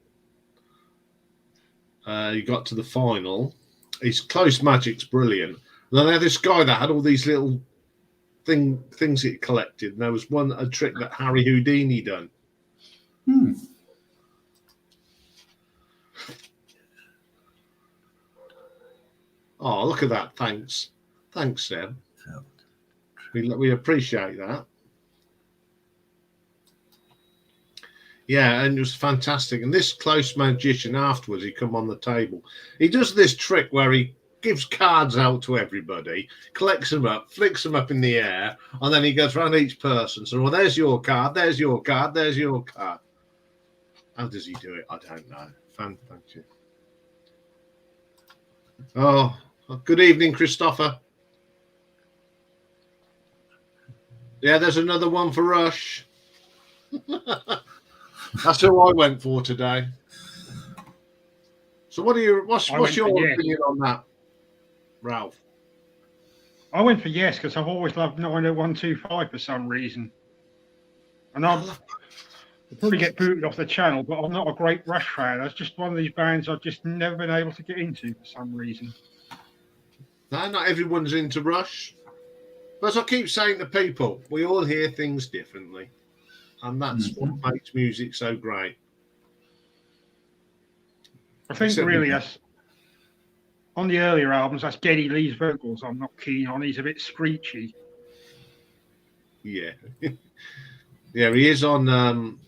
He got to the final. His close magic's brilliant. And then they had this guy that had all these little things he collected. And there was a trick that Harry Houdini done. Oh, look at that. Thanks, Seb. We appreciate that. Yeah, and it was fantastic. And this close magician, afterwards, he come on the table. He does this trick where he gives cards out to everybody, collects them up, flicks them up in the air, and then he goes around each person. So, well, there's your card, there's your card, there's your card. How does he do it? I don't know. Thank you. Oh, good evening, Christopher. Yeah, there's another one for Rush. That's who I went for today. So what's went your for yes. opinion on that, Ralph? I went for yes because I've always loved 90125 for some reason. And I'll probably get booted off the channel, but I'm not a great Rush fan. That's just one of these bands I've just never been able to get into for some reason. No, not everyone's into Rush. But as I keep saying to people, we all hear things differently. And that's what makes music so great. I think Except really that's on the earlier albums, that's Geddy Lee's vocals I'm not keen on. He's a bit screechy. Yeah. Yeah, he is on the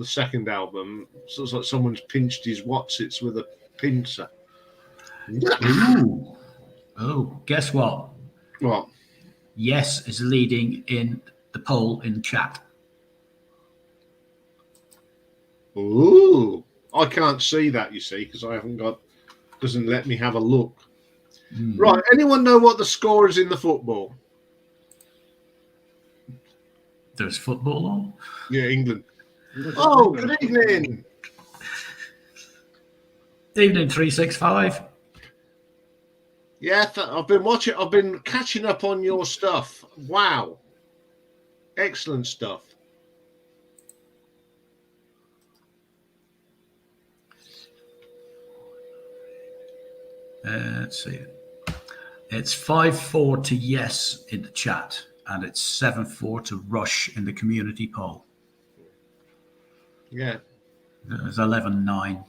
second album. So it's like someone's pinched his Watsits with a pincer. Ooh. Oh, guess what? What? Yes is leading in the poll in chat. Ooh. I can't see that, you see, because I haven't doesn't let me have a look. Right. Anyone know what the score is in the football? There's football on? Yeah, England. Oh, good evening. Evening 365. Yeah, I've been catching up on your stuff. Wow. Excellent stuff. Let's see. It's 5-4 to yes in the chat, and it's 7-4 to Rush in the community poll. Yeah. There's 11-9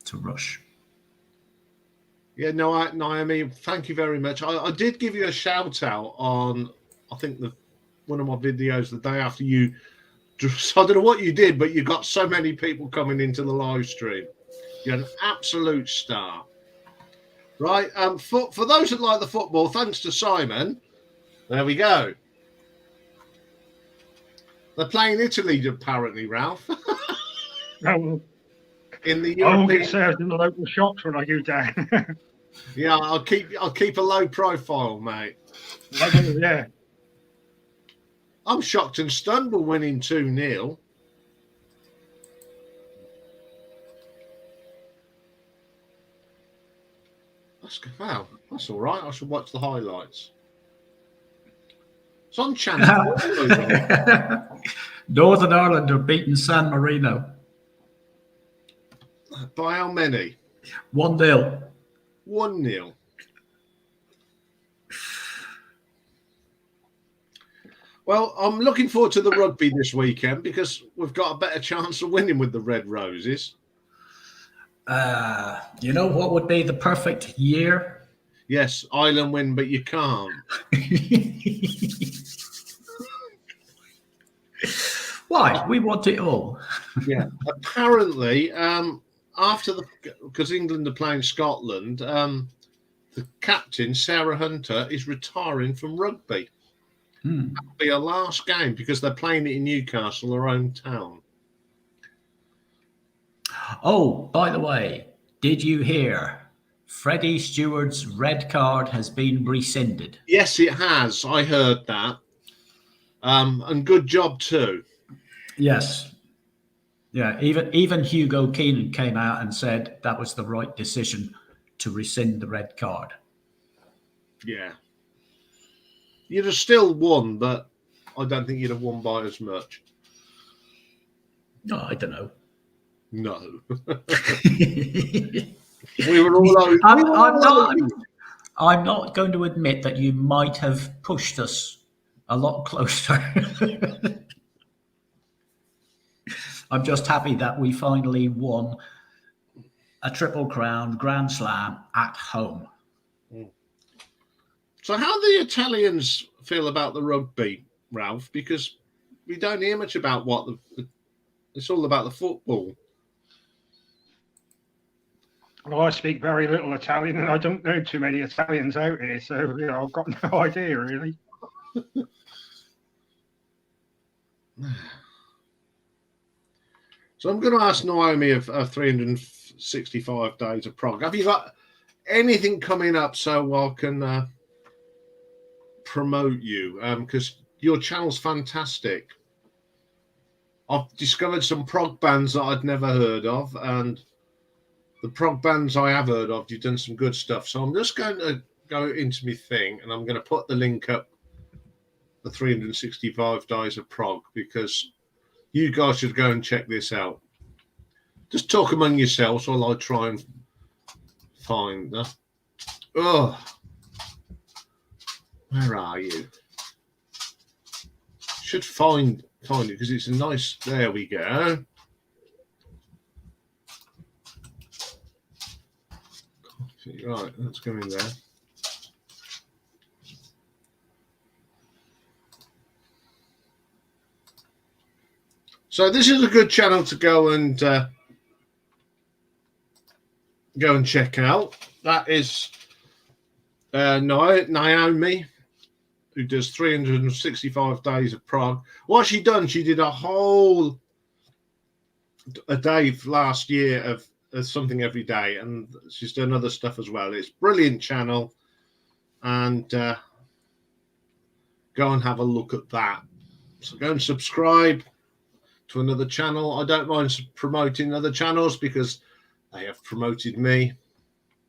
to Rush. Yeah, no, Naomi, thank you very much. I did give you a shout out on, I think, one of my videos the day after you. So I don't know what you did, but you got so many people coming into the live stream. You're an absolute star. Right. For those that like the football, thanks to Simon. There we go. They're playing Italy, apparently, Ralph. In the European... I will get served in the local shops when I go down. Yeah, I'll keep a low profile, mate. Yeah. I'm shocked and stunned we're winning 2-0. Wow, that's all right. I should watch the highlights. It's on channel. Northern Ireland are beating San Marino. By how many? 1-0. 1-0. Well, I'm looking forward to the rugby this weekend because we've got a better chance of winning with the Red Roses. You know what would be the perfect year? Yes, Ireland win, but you can't. Why? We want it all. Yeah. Apparently, because England are playing Scotland, the captain, Sarah Hunter, is retiring from rugby. That'll be her last game because they're playing it in Newcastle, their own town. Oh, by the way, did you hear Freddie Stewart's red card has been rescinded? Yes, it has. I heard that. And good job too. Yes. Yeah, even Hugo Keenan came out and said that was the right decision to rescind the red card. Yeah. You'd have still won, but I don't think you'd have won by as much. No, I don't know. No. We were all over. I'm not going to admit that you might have pushed us a lot closer. I'm just happy that we finally won a Triple Crown Grand Slam at home. So how do the Italians feel about the rugby, Ralph? Because we don't hear much about it's all about the football. Well, I speak very little Italian, and I don't know too many Italians out here, so I've got no idea really. So I'm going to ask Naomi of 365 Days of Prague. Have you got anything coming up so I can promote you, because your channel's fantastic. I've discovered some prog bands that I'd never heard of, and the prog bands I have heard of, you've done some good stuff. So I'm just going to go into my thing, and I'm going to put the link up, the 365 Days of Prog, because you guys should go and check this out. Just talk among yourselves while I try and find that. Oh, where are you? Should find it because it's a nice. There we go. Right, let's go in there. So this is a good channel to go and check out. That is Naomi, who does 365 Days of Prog. What she done, she did a day last year of something every day, and she's done other stuff as well. It's a brilliant channel, and go and have a look at that. So go and subscribe to another channel. I don't mind promoting other channels because they have promoted me.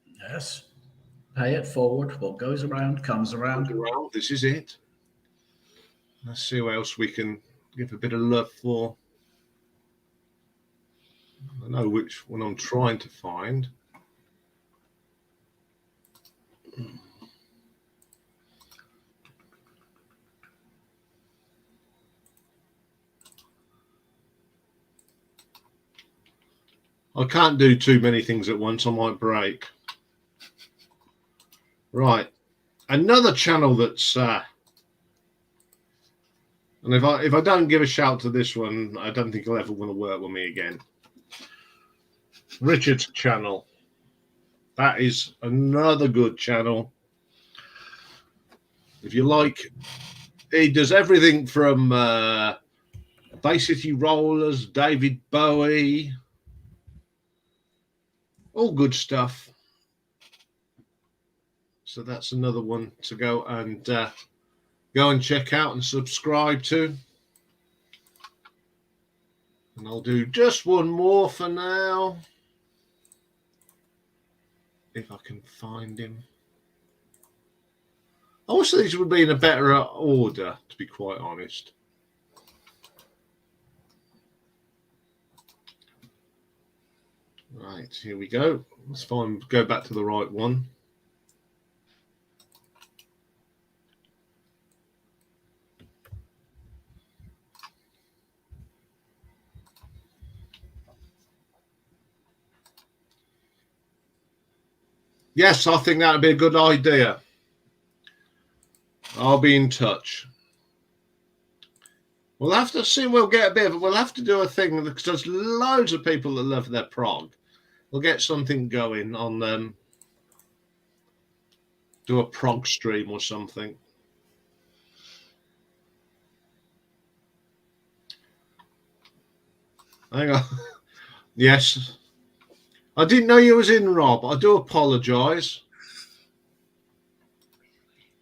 Yes. Pay it forward. What goes around comes around. This is it. Let's see what else we can give a bit of love for. I know which one I'm trying to find. I can't do too many things at once. I might break. Right. Another channel that's and if I don't give a shout to this one, I don't think he'll ever want to work with me again. Richard's channel. That is another good channel. If you like, he does everything from Bay City Rollers, David Bowie, all good stuff. So that's another one to go and check out and subscribe to. And I'll do just one more for now, if I can find him. I wish these would be in a better order, to be quite honest. Right, here we go. Let's go back to the right one. Yes, I think that would be a good idea. I'll be in touch. We'll have to see. We'll get a bit of it. We'll have to do a thing because there's loads of people that love their prog. We'll get something going on them. Do a prog stream or something. Hang on. Yes. I didn't know you was in, Rob. I do apologise.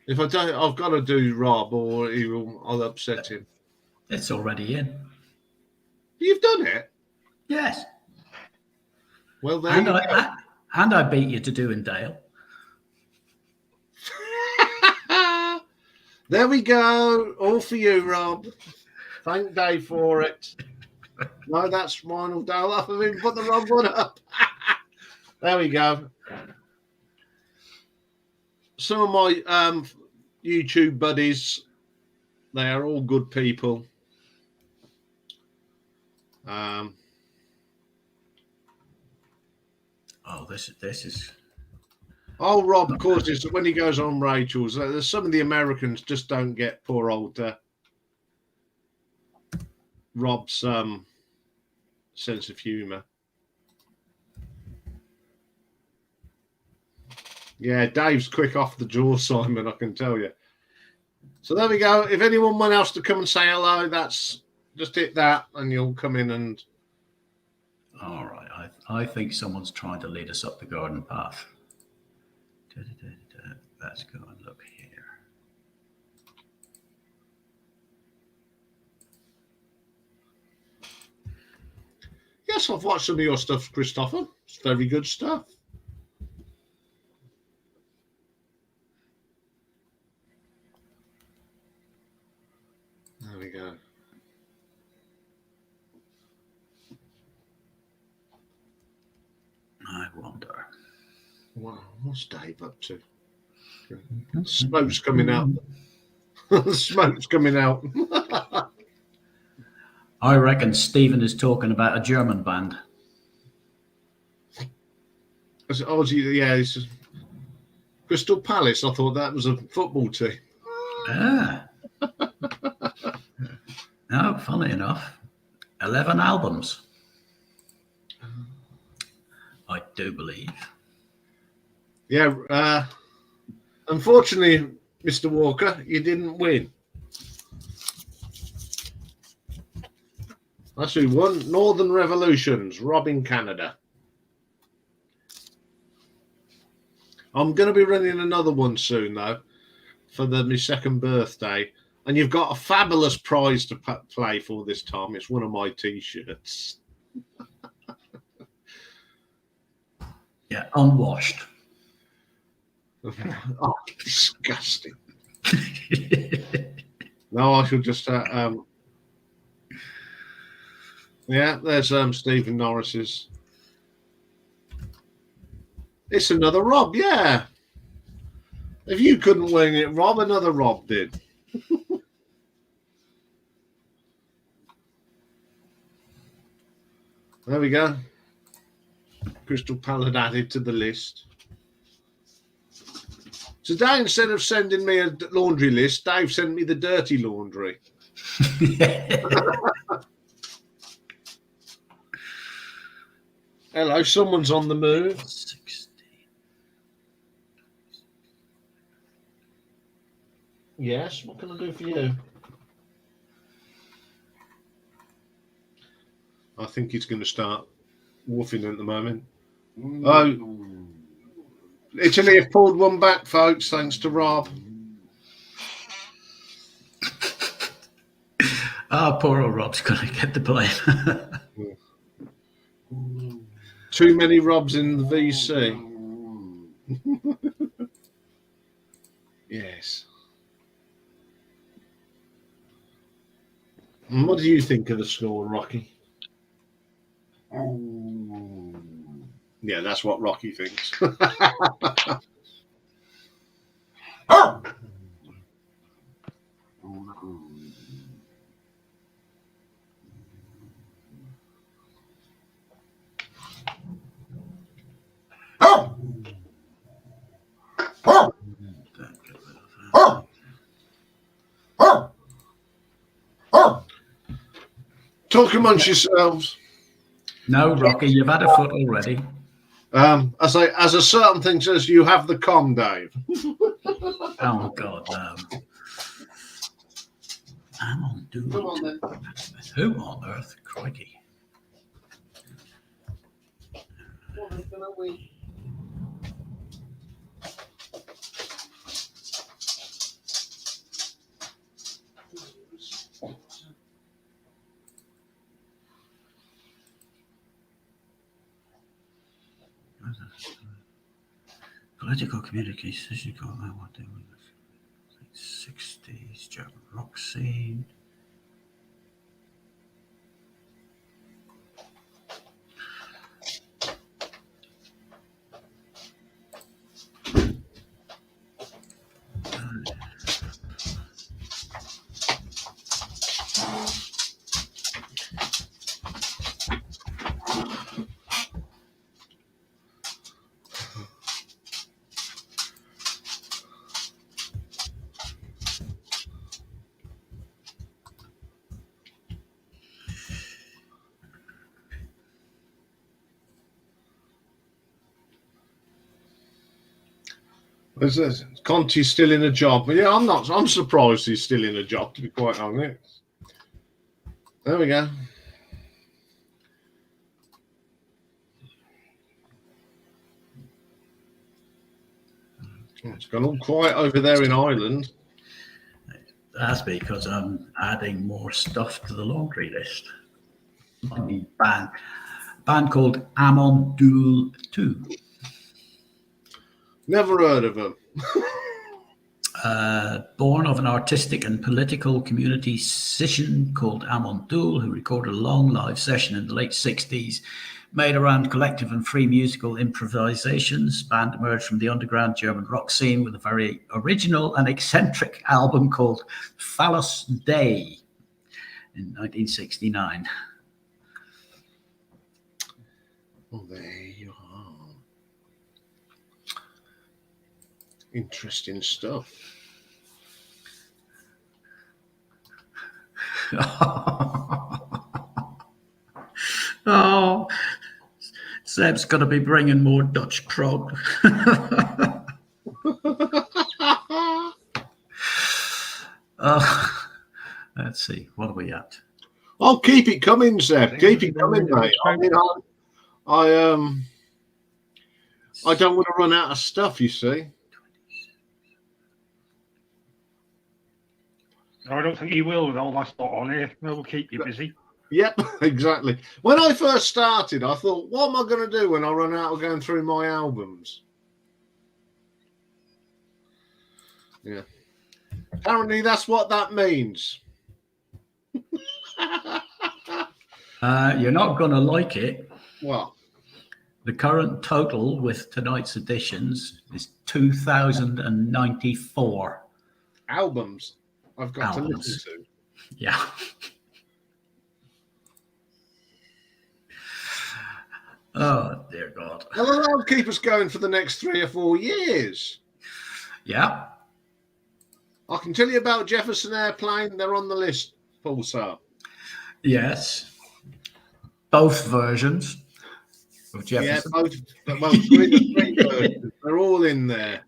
If I don't, I've got to do Rob, or I'll upset him. It's already in. You've done it? Yes. Well, there and you go. And I beat you to doing Dale. There we go. All for you, Rob. Thank Dave for it. No, that's mine. Dale. I've even put the wrong one up. There we go. Some of my YouTube buddies, they are all good people. Oh, this is. Oh, Rob, of course, it's when he goes on Rachel's. There's some of the Americans just don't get poor old Rob's sense of humour. Yeah, Dave's quick off the jaw, Simon, I can tell you. So there we go. If anyone wants to come and say hello, that's just hit that and you'll come in and... All right. I think someone's trying to lead us up the garden path. Let's go and look here. Yes, I've watched some of your stuff, Christopher. It's very good stuff. There we go. I wonder. Wow, what's Dave up to? Smoke's coming out. Smoke's coming out. I reckon Stephen is talking about a German band. Oh, yeah, this is Crystal Palace. I thought that was a football team. Ah. No, funny enough, 11 albums. I do believe. Yeah, unfortunately, Mr. Walker, you didn't win. That's who won. Northern Revolutions, Rob in Canada. I'm going to be running another one soon, though, for my second birthday. And you've got a fabulous prize to play for this time. It's one of my T-shirts. Yeah, unwashed. Oh, disgusting. No, I shall just... yeah, there's Stephen Norris's. It's another Rob, yeah. If you couldn't win it, Rob, another Rob did. There we go. Crystal Palace added to the list. Today, instead of sending me a laundry list, Dave sent me the dirty laundry. Hello, someone's on the move. 16. Yes, what can I do for you? I think he's going to start woofing at the moment. Oh, Italy have pulled one back, folks, thanks to Rob. Oh, poor old Rob's going to get the blame. Too many Robs in the VC. Yes. And what do you think of the score, Rocky? Yeah, that's what Rocky thinks. Talk amongst yourselves. No, Rocky, you've had a foot already. As a certain thing says, you have the com, Dave. Oh, God, no. I'm on doing Come on, then. Who on earth? Crikey. Political communication, you got that one. 60s German rock scene. Conti's still in a job. Yeah, I'm not. I'm surprised he's still in a job, to be quite honest. There we go. It's gone all quiet over there in Ireland. That's because I'm adding more stuff to the laundry list. I mean, band called Amon Dul 2. Never heard of them. Born of an artistic and political community musician called Amon Dul, who recorded a long live session in the late 60s, made around collective and free musical improvisations. Band emerged from the underground German rock scene with a very original and eccentric album called Phallus Dei in 1969. Oh, there you are. Interesting stuff. Oh, Seb's going to be bringing more Dutch prog. Let's see, what are we at? Oh, keep it coming, Seb. Keep it coming, mate. I mean, I don't want to run out of stuff, you see. I don't think you will with all that lot on here. We'll keep you busy. Yep, exactly. When I first started, I thought, what am I going to do when I run out of going through my albums? Yeah. Apparently, that's what that means. You're not going to like it. What? The current total with tonight's editions is 2,094 Albums I've got to albums. listen to. Yeah. Oh, dear God. Well, that'll keep us going for the next 3 or 4 years. Yeah. I can tell you about Jefferson Airplane. They're on the list, Pulsar. Yes. Both versions of Jefferson. Yeah, both. Well, three versions. They're all in there.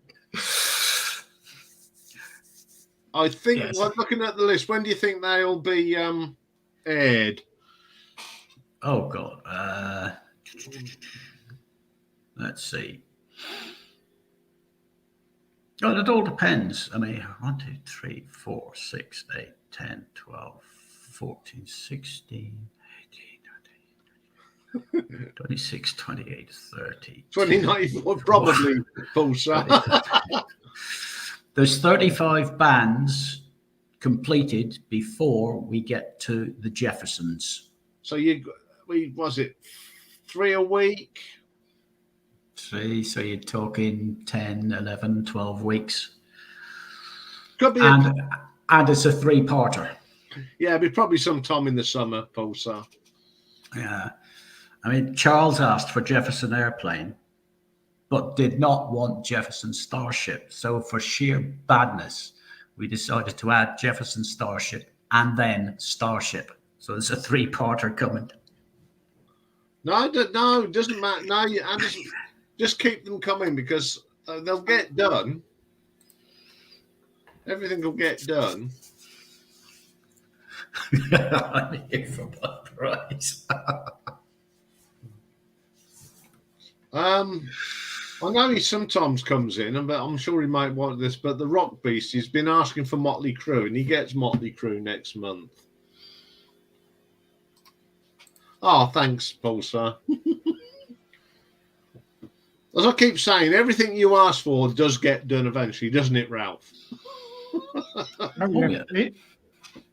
I think, Yes. well, looking at the list, when do you think they'll be aired? Oh, God. Let's see. Oh, it all depends. I mean, 1, 2, 3, 4, 6, 8, 10, 12, 14, 16, 18, 19, 26, 28, 30. 2094, probably, Pulsar. There's 35 bands completed before we get to the Jeffersons. So was it 3 a week? 3, so you're talking 10, 11, 12 weeks. Could be. And it's a 3-parter. Yeah, it'd be probably sometime in the summer, Pulsar. Yeah. I mean, Charles asked for Jefferson Airplane, but did not want Jefferson Starship. So for sheer badness, we decided to add Jefferson Starship and then Starship. So there's a 3-parter coming. No, it doesn't matter. No, just keep them coming because they'll get done. Everything will get done. I'm here for my price. I know he sometimes comes in, but I'm sure he might want this. But the Rock Beast, he's been asking for Motley Crue, and he gets Motley Crue next month. Oh, thanks, Pulsar. As I keep saying, everything you ask for does get done eventually, doesn't it, Ralph? Oh, yeah.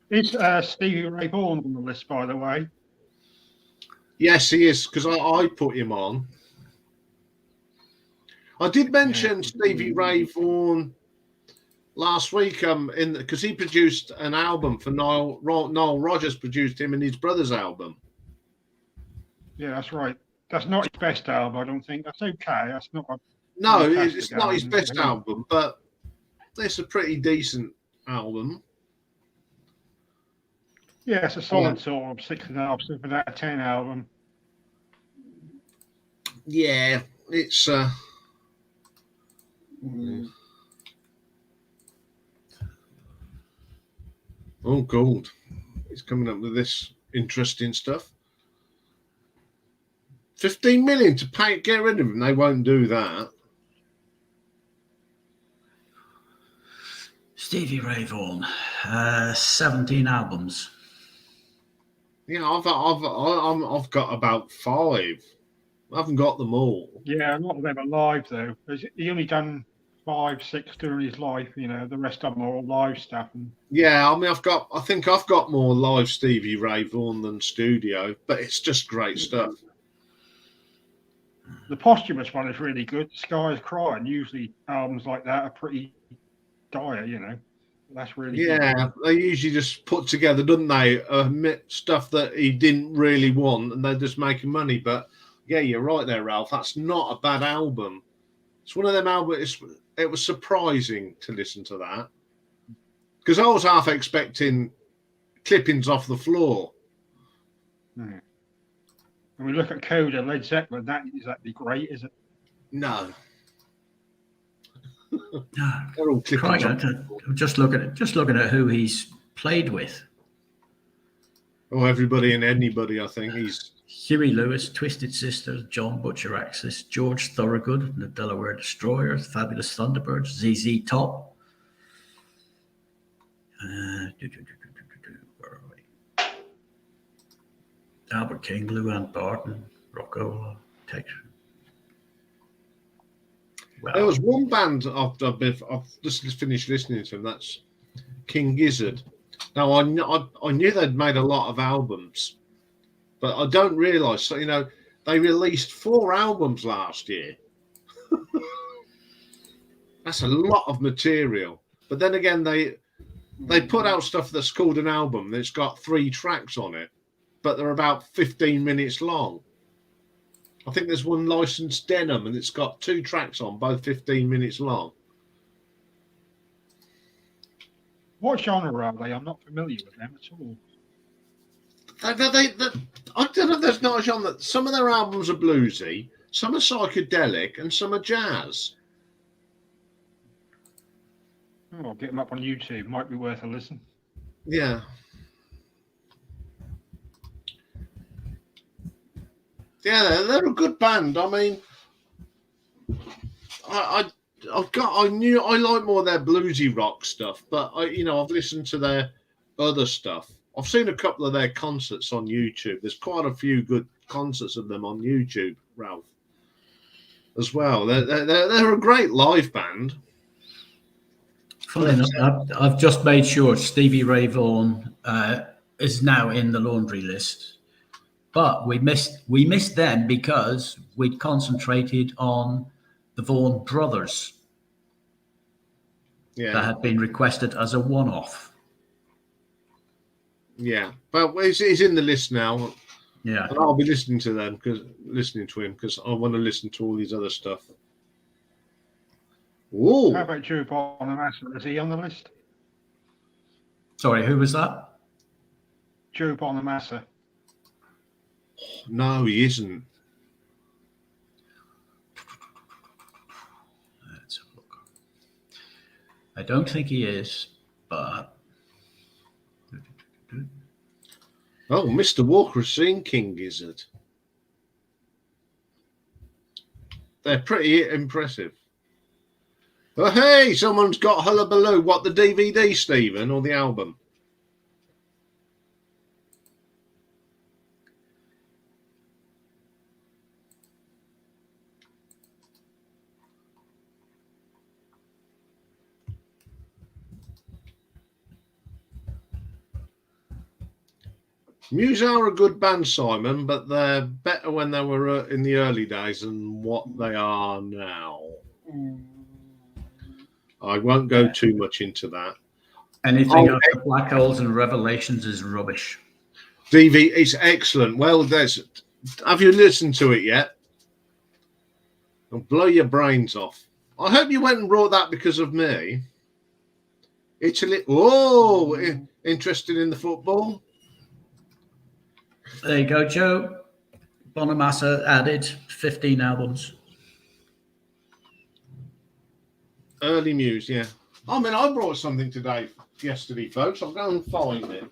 Is Stevie Ray Vaughan on the list, by the way? Yes, he is, because I put him on. I did mention Stevie Ray Vaughan last week, because he produced an album for Nile Rodgers produced him and his brother's album. Yeah, that's right. That's not his best album, I don't think. That's okay. That's not a No, it's not his best album, but it's a pretty decent album. Yeah, it's a solid sort of 6.5, 7 out of 10 album. Yeah, it's oh god, he's coming up with this interesting stuff. 15 million to get rid of him. They won't do that. Stevie Ray Vaughan, 17 albums. Yeah, I've got about 5. I haven't got them all. Yeah, a lot of them are live though. He only done 5, 6 during his life. You know, the rest of them are all live stuff. And Yeah, I mean, I think I've got more live Stevie Ray Vaughan than studio, but it's just great stuff. the posthumous one is really good. Sky is Crying. Usually albums like that are pretty dire. You know, that's really good. Yeah, they usually just put together, don't they, stuff that he didn't really want, and they're just making money. But yeah, you're right there, Ralph. That's not a bad album. It's one of them albums. It was surprising to listen to that because I was half expecting clippings off the floor. Hmm. When we look at Coda, Led Zeppelin, that isn't exactly great, is it? No, No, they're all clippings. just looking at who he's played with. Oh, everybody and anybody. I think he's Huey Lewis, Twisted Sisters, John Butcher Axis, George Thorogood, the Delaware Destroyers, Fabulous Thunderbirds, ZZ Top. Where are we? Albert King, Lou Ann Barton, Rockola, Texas. There was one band I've just finished listening to, and that's King Gizzard. Now I knew they'd made a lot of albums, but I don't realise. So they released 4 albums last year. That's a lot of material. But then again, they put out stuff that's called an album that's got 3 tracks on it, but they're about 15 minutes long. I think there's one, Licensed Denim, and it's got 2 tracks on, both 15 minutes long. What genre are they? I'm not familiar with them at all. I don't know. There's not a genre. Some of their albums are bluesy, some are psychedelic, and some are jazz. Oh, I'll get them up on YouTube. Might be worth a listen. Yeah. Yeah, they're a good band. I mean, I knew I like more of their bluesy rock stuff, but I've listened to their other stuff. I've seen a couple of their concerts on YouTube. There's quite a few good concerts of them on YouTube, Ralph, as well. They're a great live band. Funny enough, I've just made sure Stevie Ray Vaughan is now in the laundry list. But we missed them because we'd concentrated on the Vaughan brothers. Yeah, that had been requested as a one-off. Yeah, but he's in the list now. Yeah, and I'll be listening to him because I want to listen to all these other stuff. Ooh. How about Joe Bonamassa? Is he on the list? Sorry, who was that? Joe Bonamassa. No, he isn't. Let's have a look. I don't think he is, but Oh, Mr. Walker has seen King Gizzard. They're pretty impressive. Oh, hey, someone's got Hullabaloo. What, the DVD, Stephen, or the album? Muse are a good band, Simon, but they're better when they were in the early days than what they are now. I won't go too much into that. Anything after Black Holes and Revelations is rubbish. DV, it's excellent. Well, have you listened to it yet? It'll blow your brains off. I hope you went and brought that because of me. Italy. Oh, interested in the football? There you go, Joe. Bonamassa added 15 albums. Early Muse, yeah. I mean, I brought something yesterday, folks. I'll go and find it.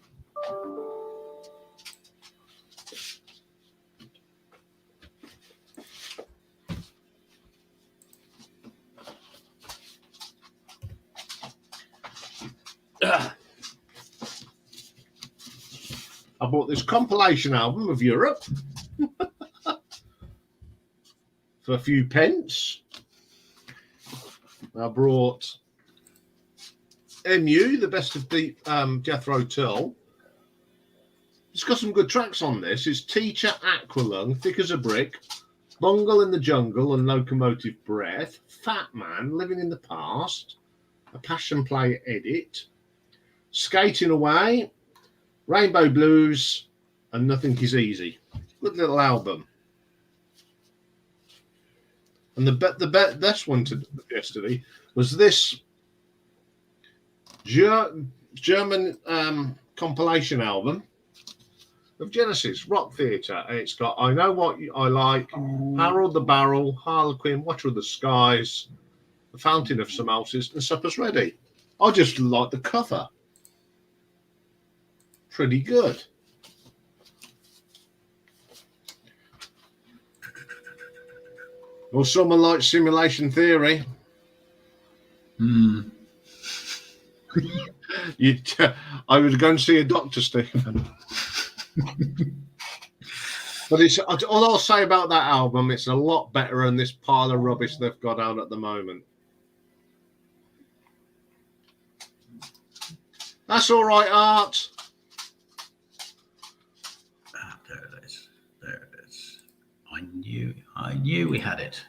I bought this compilation album of Europe for a few pence. I brought MU, the best of deep Jethro Tull. It's got some good tracks on this. It's Teacher, Aqualung, Thick as a Brick, Bungle in the Jungle and Locomotive Breath, Fat Man, Living in the Past, a Passion Play edit, Skating Away, Rainbow Blues, and Nothing Is Easy. Good little album. And the best one to yesterday was this German compilation album of Genesis, Rock Theatre. And it's got I Know What I Like, Harold the Barrel, Harlequin, Watcher of the Skies, The Fountain of Samosas, and Supper's Ready. I just like the cover. Pretty good. Or someone like Simulation Theory. I would go and see a doctor, Stephen. But it's all I'll say about that album. It's a lot better than this pile of rubbish they've got out at the moment. That's all right, Art. There it is. There it is. I knew we had it.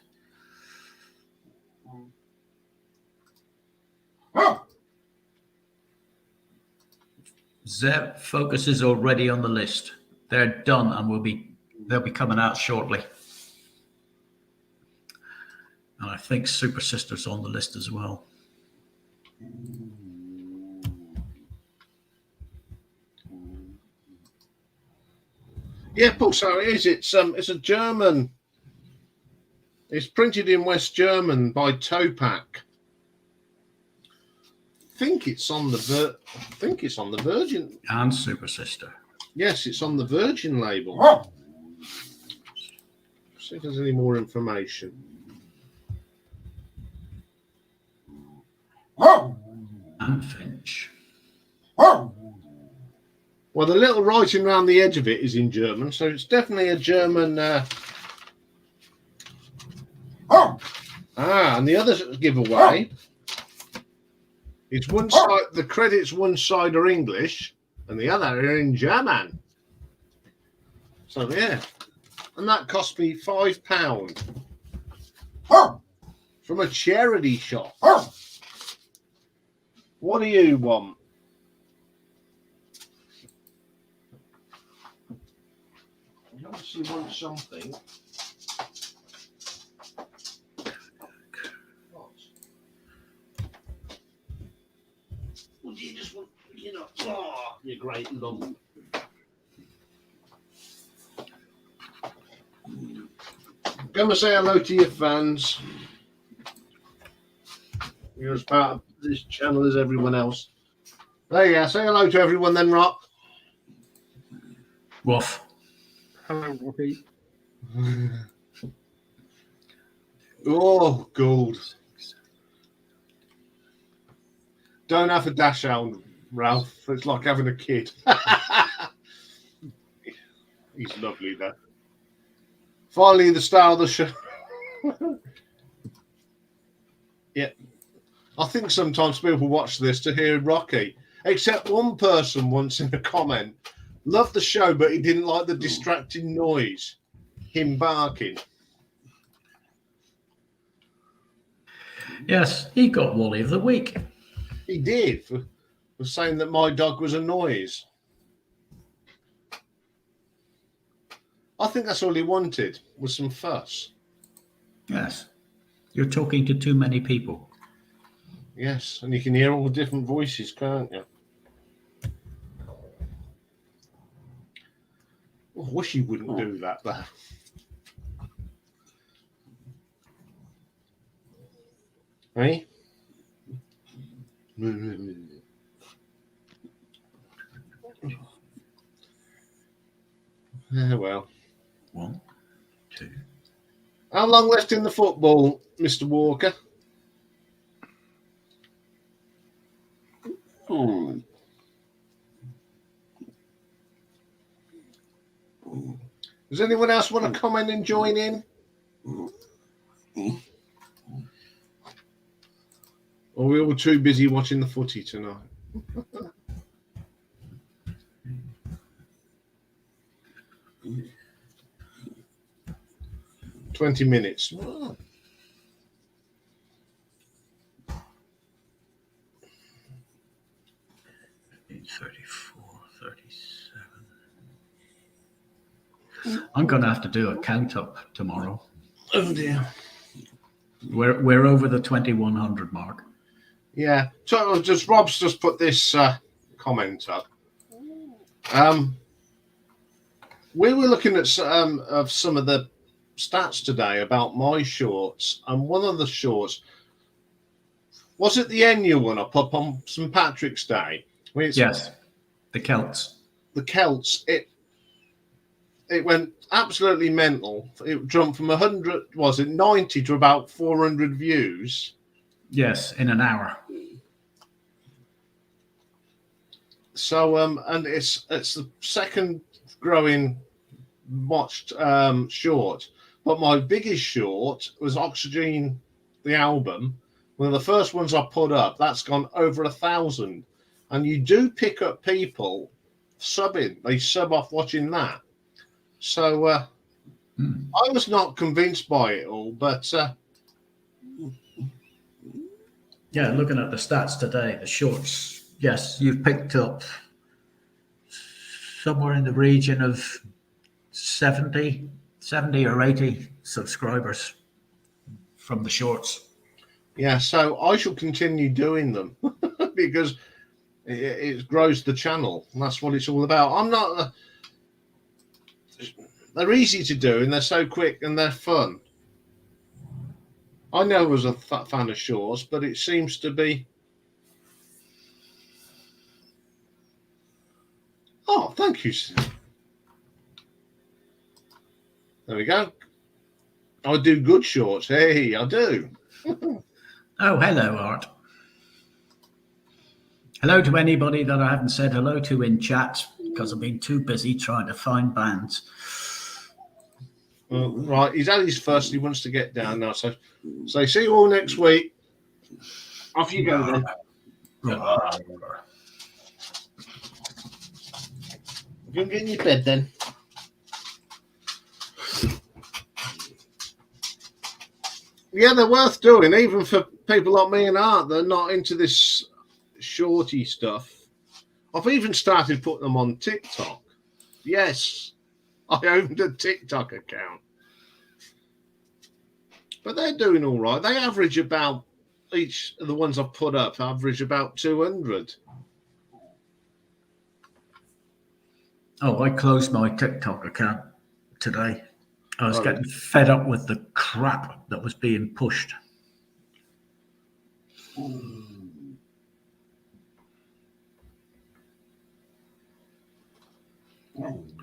Zeb Focus is already on the list. They're done and they'll be coming out shortly. And I think Super Sister's on the list as well. Yeah, Paul, so it is. It's a German. It's printed in West German by Topak. I think it's on the Virgin. And Super Sister. Yes, it's on the Virgin label. See if there's any more information. And Finch. Well, the little writing around the edge of it is in German, so it's definitely a German. And the other giveaway. It's one side. The credits one side are English, and the other are in German. So yeah, and that cost me £5 from a charity shop. What do you want? You obviously want something. You just want, you great lump. Come and say hello to your fans. You're as part of this channel as everyone else. There you go. Say hello to everyone then, Rock. Woof. Hello, Rocky. Oh, gold. Don't have a dash hound, Ralph. It's like having a kid. He's lovely, though. Finally, the star of the show. Yeah. I think sometimes people watch this to hear Rocky. Except one person once in a comment loved the show, but he didn't like the distracting noise. Him barking. Yes, he got Wally of the Week. He did, for saying that my dog was a noise. I think that's all he wanted, was some fuss. Yes. You're talking to too many people. Yes, and you can hear all the different voices, can't you? I wish he wouldn't do that, though. Hey? Well. 1, 2. How long left in the football, Mr. Walker? Does anyone else want to comment and join in? Or are we all too busy watching the footy tonight? 20 minutes. 34, 37. I'm going to have to do a count up tomorrow. Oh dear. We're over the 2100 mark. Yeah. So Rob's just put this comment up. We were looking at of some of the stats today about my shorts, and one of the shorts was it the Enya one I put up on St. Patrick's Day. Yes, the Celts. The Celts. It went absolutely mental. It jumped from 90 to about 400 views. Yes, in an hour. So and it's the second growing watched short, but my biggest short was Oxygen, the album. One of the first ones I put up, that's gone over 1,000, and you do pick up people subbing. They sub off watching that. So I was not convinced by it all, but yeah, looking at the stats today, the shorts, yes, you've picked up somewhere in the region of 70 or 80 subscribers from the shorts. Yeah, so I shall continue doing them because it grows the channel. And that's what it's all about. I'm not. They're easy to do and they're so quick and they're fun. I know I was a fan of shorts, but it seems to be. Oh, thank you. There we go. I do good shorts. Hey, I do. Oh, hello, Art. Hello to anybody that I haven't said hello to in chat because I've been too busy trying to find bands. Right, he's had his first. He wants to get down now. So see you all next week. Off you go then. You can get in your bed then. Yeah, they're worth doing, even for people like me and Art that are not into this shorty stuff. I've even started putting them on TikTok. Yes, I owned a TikTok account. But they're doing all right. They average about, each of the ones I've put up, average about 200. Oh, I closed my TikTok account today. I was getting fed up with the crap that was being pushed. I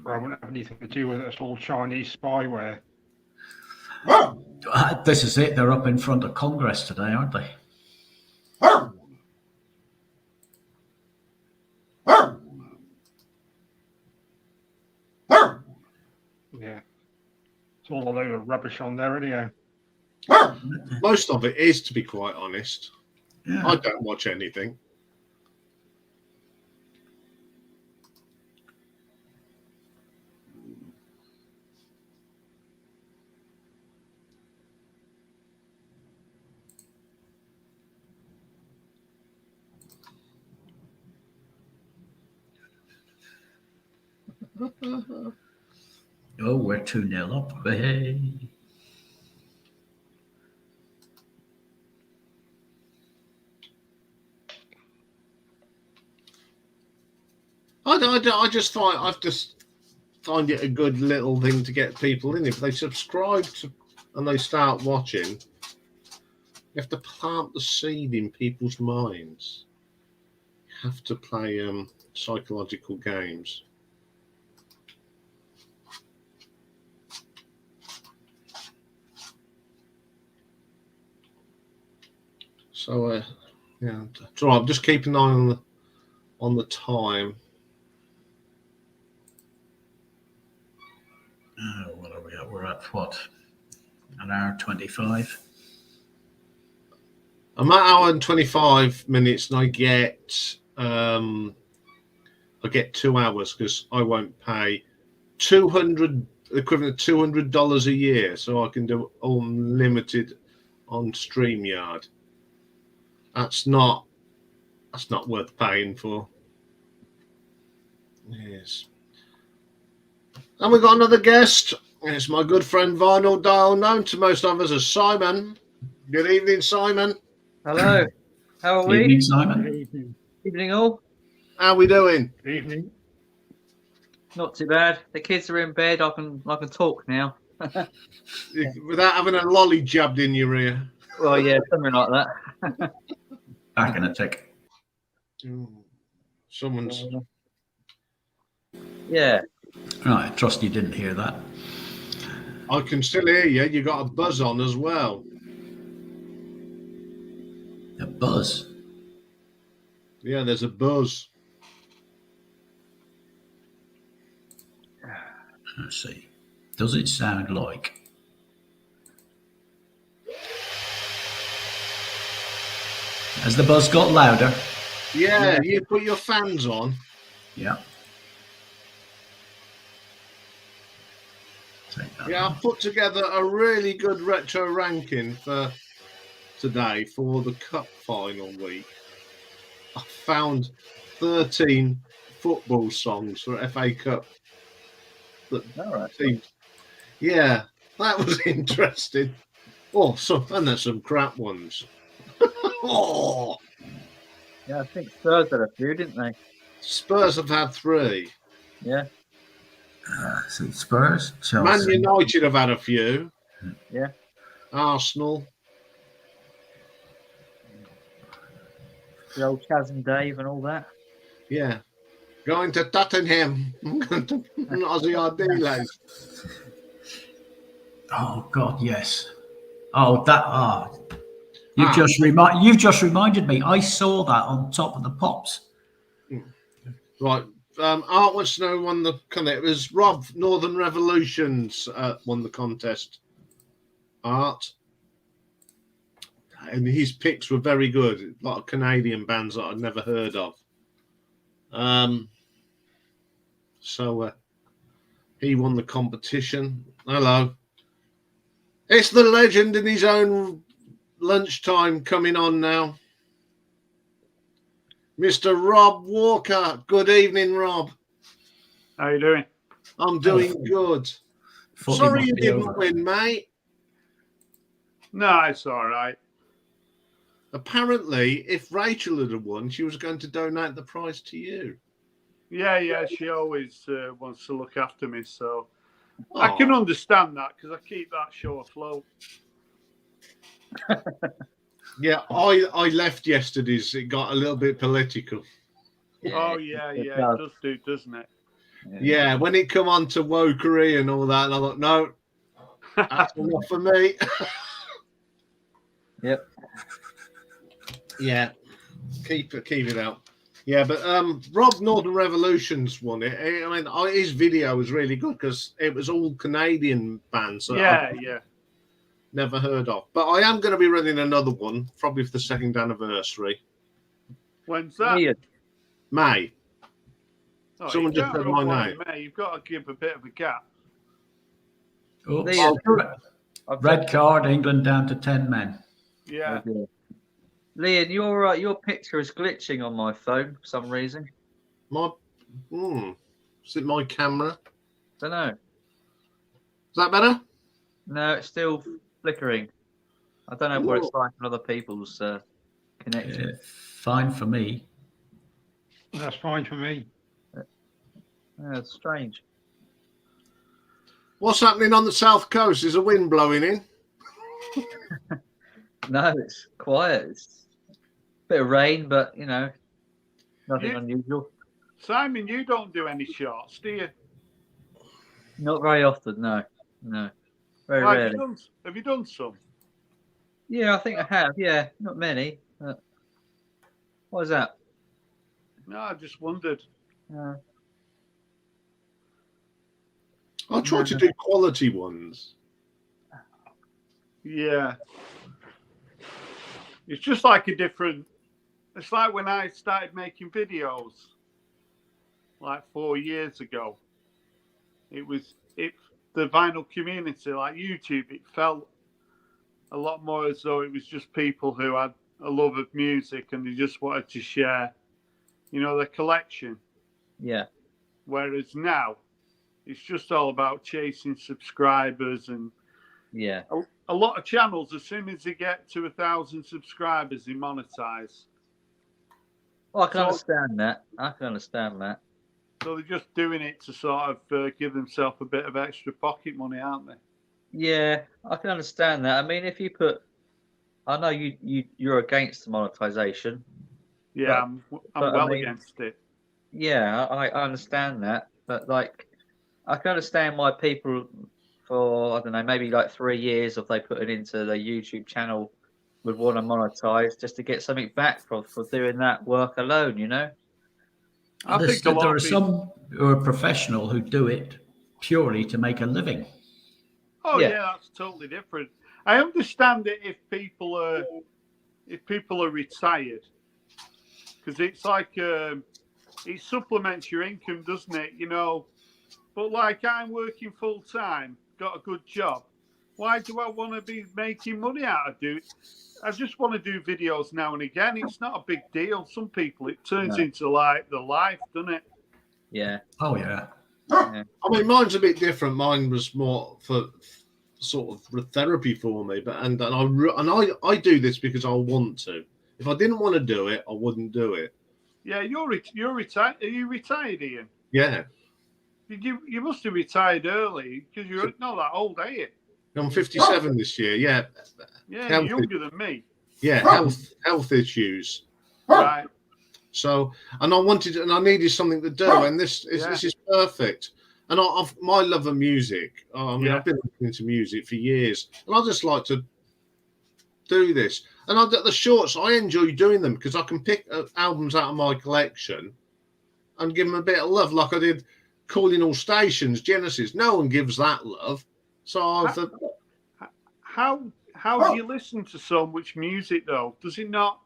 wouldn't have anything to do with it. It's all Chinese spyware. This is it. They're up in front of Congress today, aren't they? Yeah. It's all a load of rubbish on there anyhow. Most of it is, to be quite honest. Yeah. I don't watch anything. Oh, we're 2-0 up. Hey. I just find it a good little thing to get people in. If they subscribe to and they start watching, you have to plant the seed in people's minds. You have to play psychological games. So, yeah. So I'm just keeping an eye on on the time. What are we at? We're at what? An hour 25. I'm at hour and 25 minutes, and I get 2 hours because I won't pay equivalent to $200 a year, so I can do unlimited on StreamYard. That's not worth paying for. Yes. And we've got another guest. It's my good friend Vinyl Dial, known to most of us as Simon. Good evening, Simon. Hello. How are we? Evening, Simon. Evening. Evening all. How we doing? Evening. Not too bad. The kids are in bed. I can talk now. Without having a lolly jabbed in your ear. Well, yeah, something like that. Back in a tick. Someone's. Yeah. Right, I trust you didn't hear that. I can still hear you. You got a buzz on as well. A buzz. Yeah, there's a buzz. Let's see. Does it sound like? Has the buzz got louder? Yeah, you put your fans on. Yeah. Take that Yeah, one. I've put together a really good retro ranking for today for the cup final week. I found 13 football songs for FA Cup. All right. Yeah, that was interesting. Oh, and there's some crap ones. Oh, Yeah, I think Spurs had a few, didn't they? Spurs have had 3. Yeah. So Spurs, Man Chelsea. United have had a few. Yeah. Arsenal. The old Chaz and Dave and all that. Yeah. Going to Tottenham. Aussie Ardiles. Oh God, yes. Oh, that. Ah. You've just reminded me. I saw that on Top of the Pops. Right. Art wants to know who won the contest. It was Rob, Northern Revolutions, won the contest. Art. And his picks were very good. A lot of Canadian bands that I'd never heard of. So he won the competition. Hello. It's the legend in his own lunchtime coming on now. Mr. Rob Walker. Good evening, Rob. How you doing? I'm doing good. Footy Sorry must you be didn't over. win, mate. No, it's all right. Apparently, if Rachel had won, she was going to donate the prize to you. Yeah. She always wants to look after me, so I Oh, can understand that because I keep that show afloat. yeah, I left yesterday's. It got a little bit political. Oh yeah, it it does. does do, doesn't it? Yeah, when it come on to wokery and all that, and I thought, no, that's enough for me. Yep. Yeah, keep it out. Yeah, but Rob Northern Revolutions won it. I mean, his video was really good because it was all Canadian bands that I've Yeah. never heard of. But I am going to be running another one, probably for the 2nd anniversary, When's that? Ian. May. Oh, Someone you just can't said run my one name. in May. You've got to give a bit of a gap. Oops. Liam. Red card, England down to 10 men. Yeah. Okay. Liam, your picture is glitching on my phone for some reason. Is it my camera? Don't know. Is that better? No, it's still flickering. I don't know what it's like on other people's connection. Fine for me. That's fine for me. Yeah, it's strange. What's happening on the south coast? Is a wind blowing in? No, it's quiet. It's a bit of rain, but nothing Yeah. unusual. Simon, you don't do any shots, do you? Not very often, no. Very Why, rarely. have you done some? Yeah, I think I have. Yeah, not many. What is that? No, I just wondered. I try to do quality ones. Yeah. It's just like a different. It's like when I started making videos, like 4 years ago. It the vinyl community, like YouTube. It felt a lot more as though it was just people who had a love of music and they just wanted to share, their collection. Yeah. Whereas now, it's just all about chasing subscribers and Yeah. a lot of channels. As soon as they get to 1,000 subscribers, they monetize. Well, I can understand that. So they're just doing it to sort of give themselves a bit of extra pocket money, aren't they? Yeah, I can understand that. I mean, if you I know you're against the monetization. Yeah, I'm well against it. Yeah, I understand that, but like, I can understand why people for, I don't know, maybe like 3 years if they put it into their YouTube channel would want to monetize just to get something back for doing that work alone, I think there are some who are professional who do it purely to make a living. Oh yeah, that's totally different. I understand it if people are retired, because it's like it supplements your income, doesn't it? But like I'm working full time, got a good job. Why do I want to be making money out of it? I just want to do videos now and again. It's not a big deal. Some people, it turns into like the life, doesn't it? Yeah. Oh yeah. I mean, mine's a bit different. Mine was more for sort of therapy for me, but I do this because I want to. If I didn't want to do it, I wouldn't do it. Yeah, you're retired. Are you retired, Ian? Yeah. You must have retired early because you're not that old, are you? I'm 57 this year. Yeah. Yeah, you're younger than me. Yeah, health issues. Right. So, and I needed something to do, and this is perfect. And my love of music. I mean, I've been listening to music for years, and I just like to do this. And the shorts, I enjoy doing them because I can pick albums out of my collection and give them a bit of love, like I did Calling All Stations, Genesis. No one gives that love. So how do you listen to so much music though? Does it not?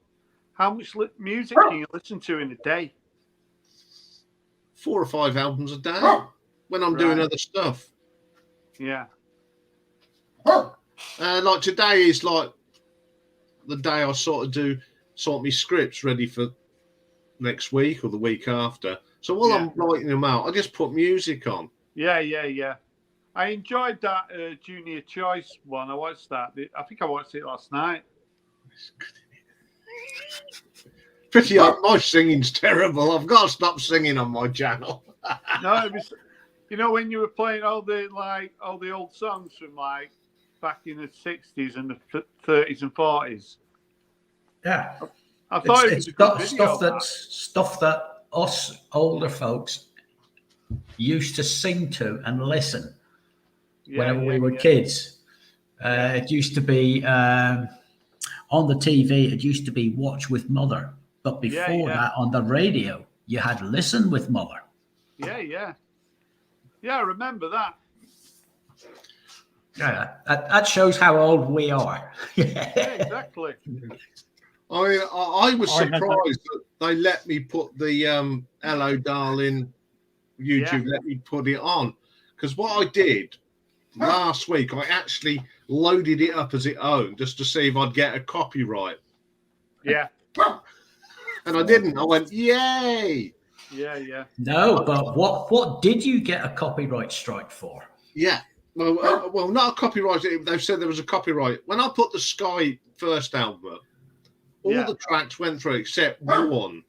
How much music can you listen to in a day? 4 or 5 albums a day when I'm doing other stuff. Yeah. Like today is like the day I sort my scripts ready for next week or the week after. So while I'm writing them out, I just put music on. Yeah. I enjoyed that Junior Choice one. I watched that. I think I watched it last night. Pretty hard. My singing's terrible. I've got to stop singing on my channel. No, it was, when you were playing all the old songs from like back in the 60s and the 30s and 40s. Yeah. I thought it's stuff that us older folks used to sing to and listen whenever we were kids. It used to be on the TV. It used to be Watch with Mother, but before that, on the radio, you had Listen with Mother. Yeah. I remember that. Yeah, that shows how old we are. Yeah, exactly. I was surprised that they let me put the Hello Darling YouTube, let me put it on. Because what I did last week, I actually loaded it up as its own just to see if I'd get a copyright. Yeah. And I didn't. I went, yay! Yeah. No, but what did you get a copyright strike for? Yeah. Well, not a copyright. They've said there was a copyright. When I put the Sky first album up, all the tracks went through except one.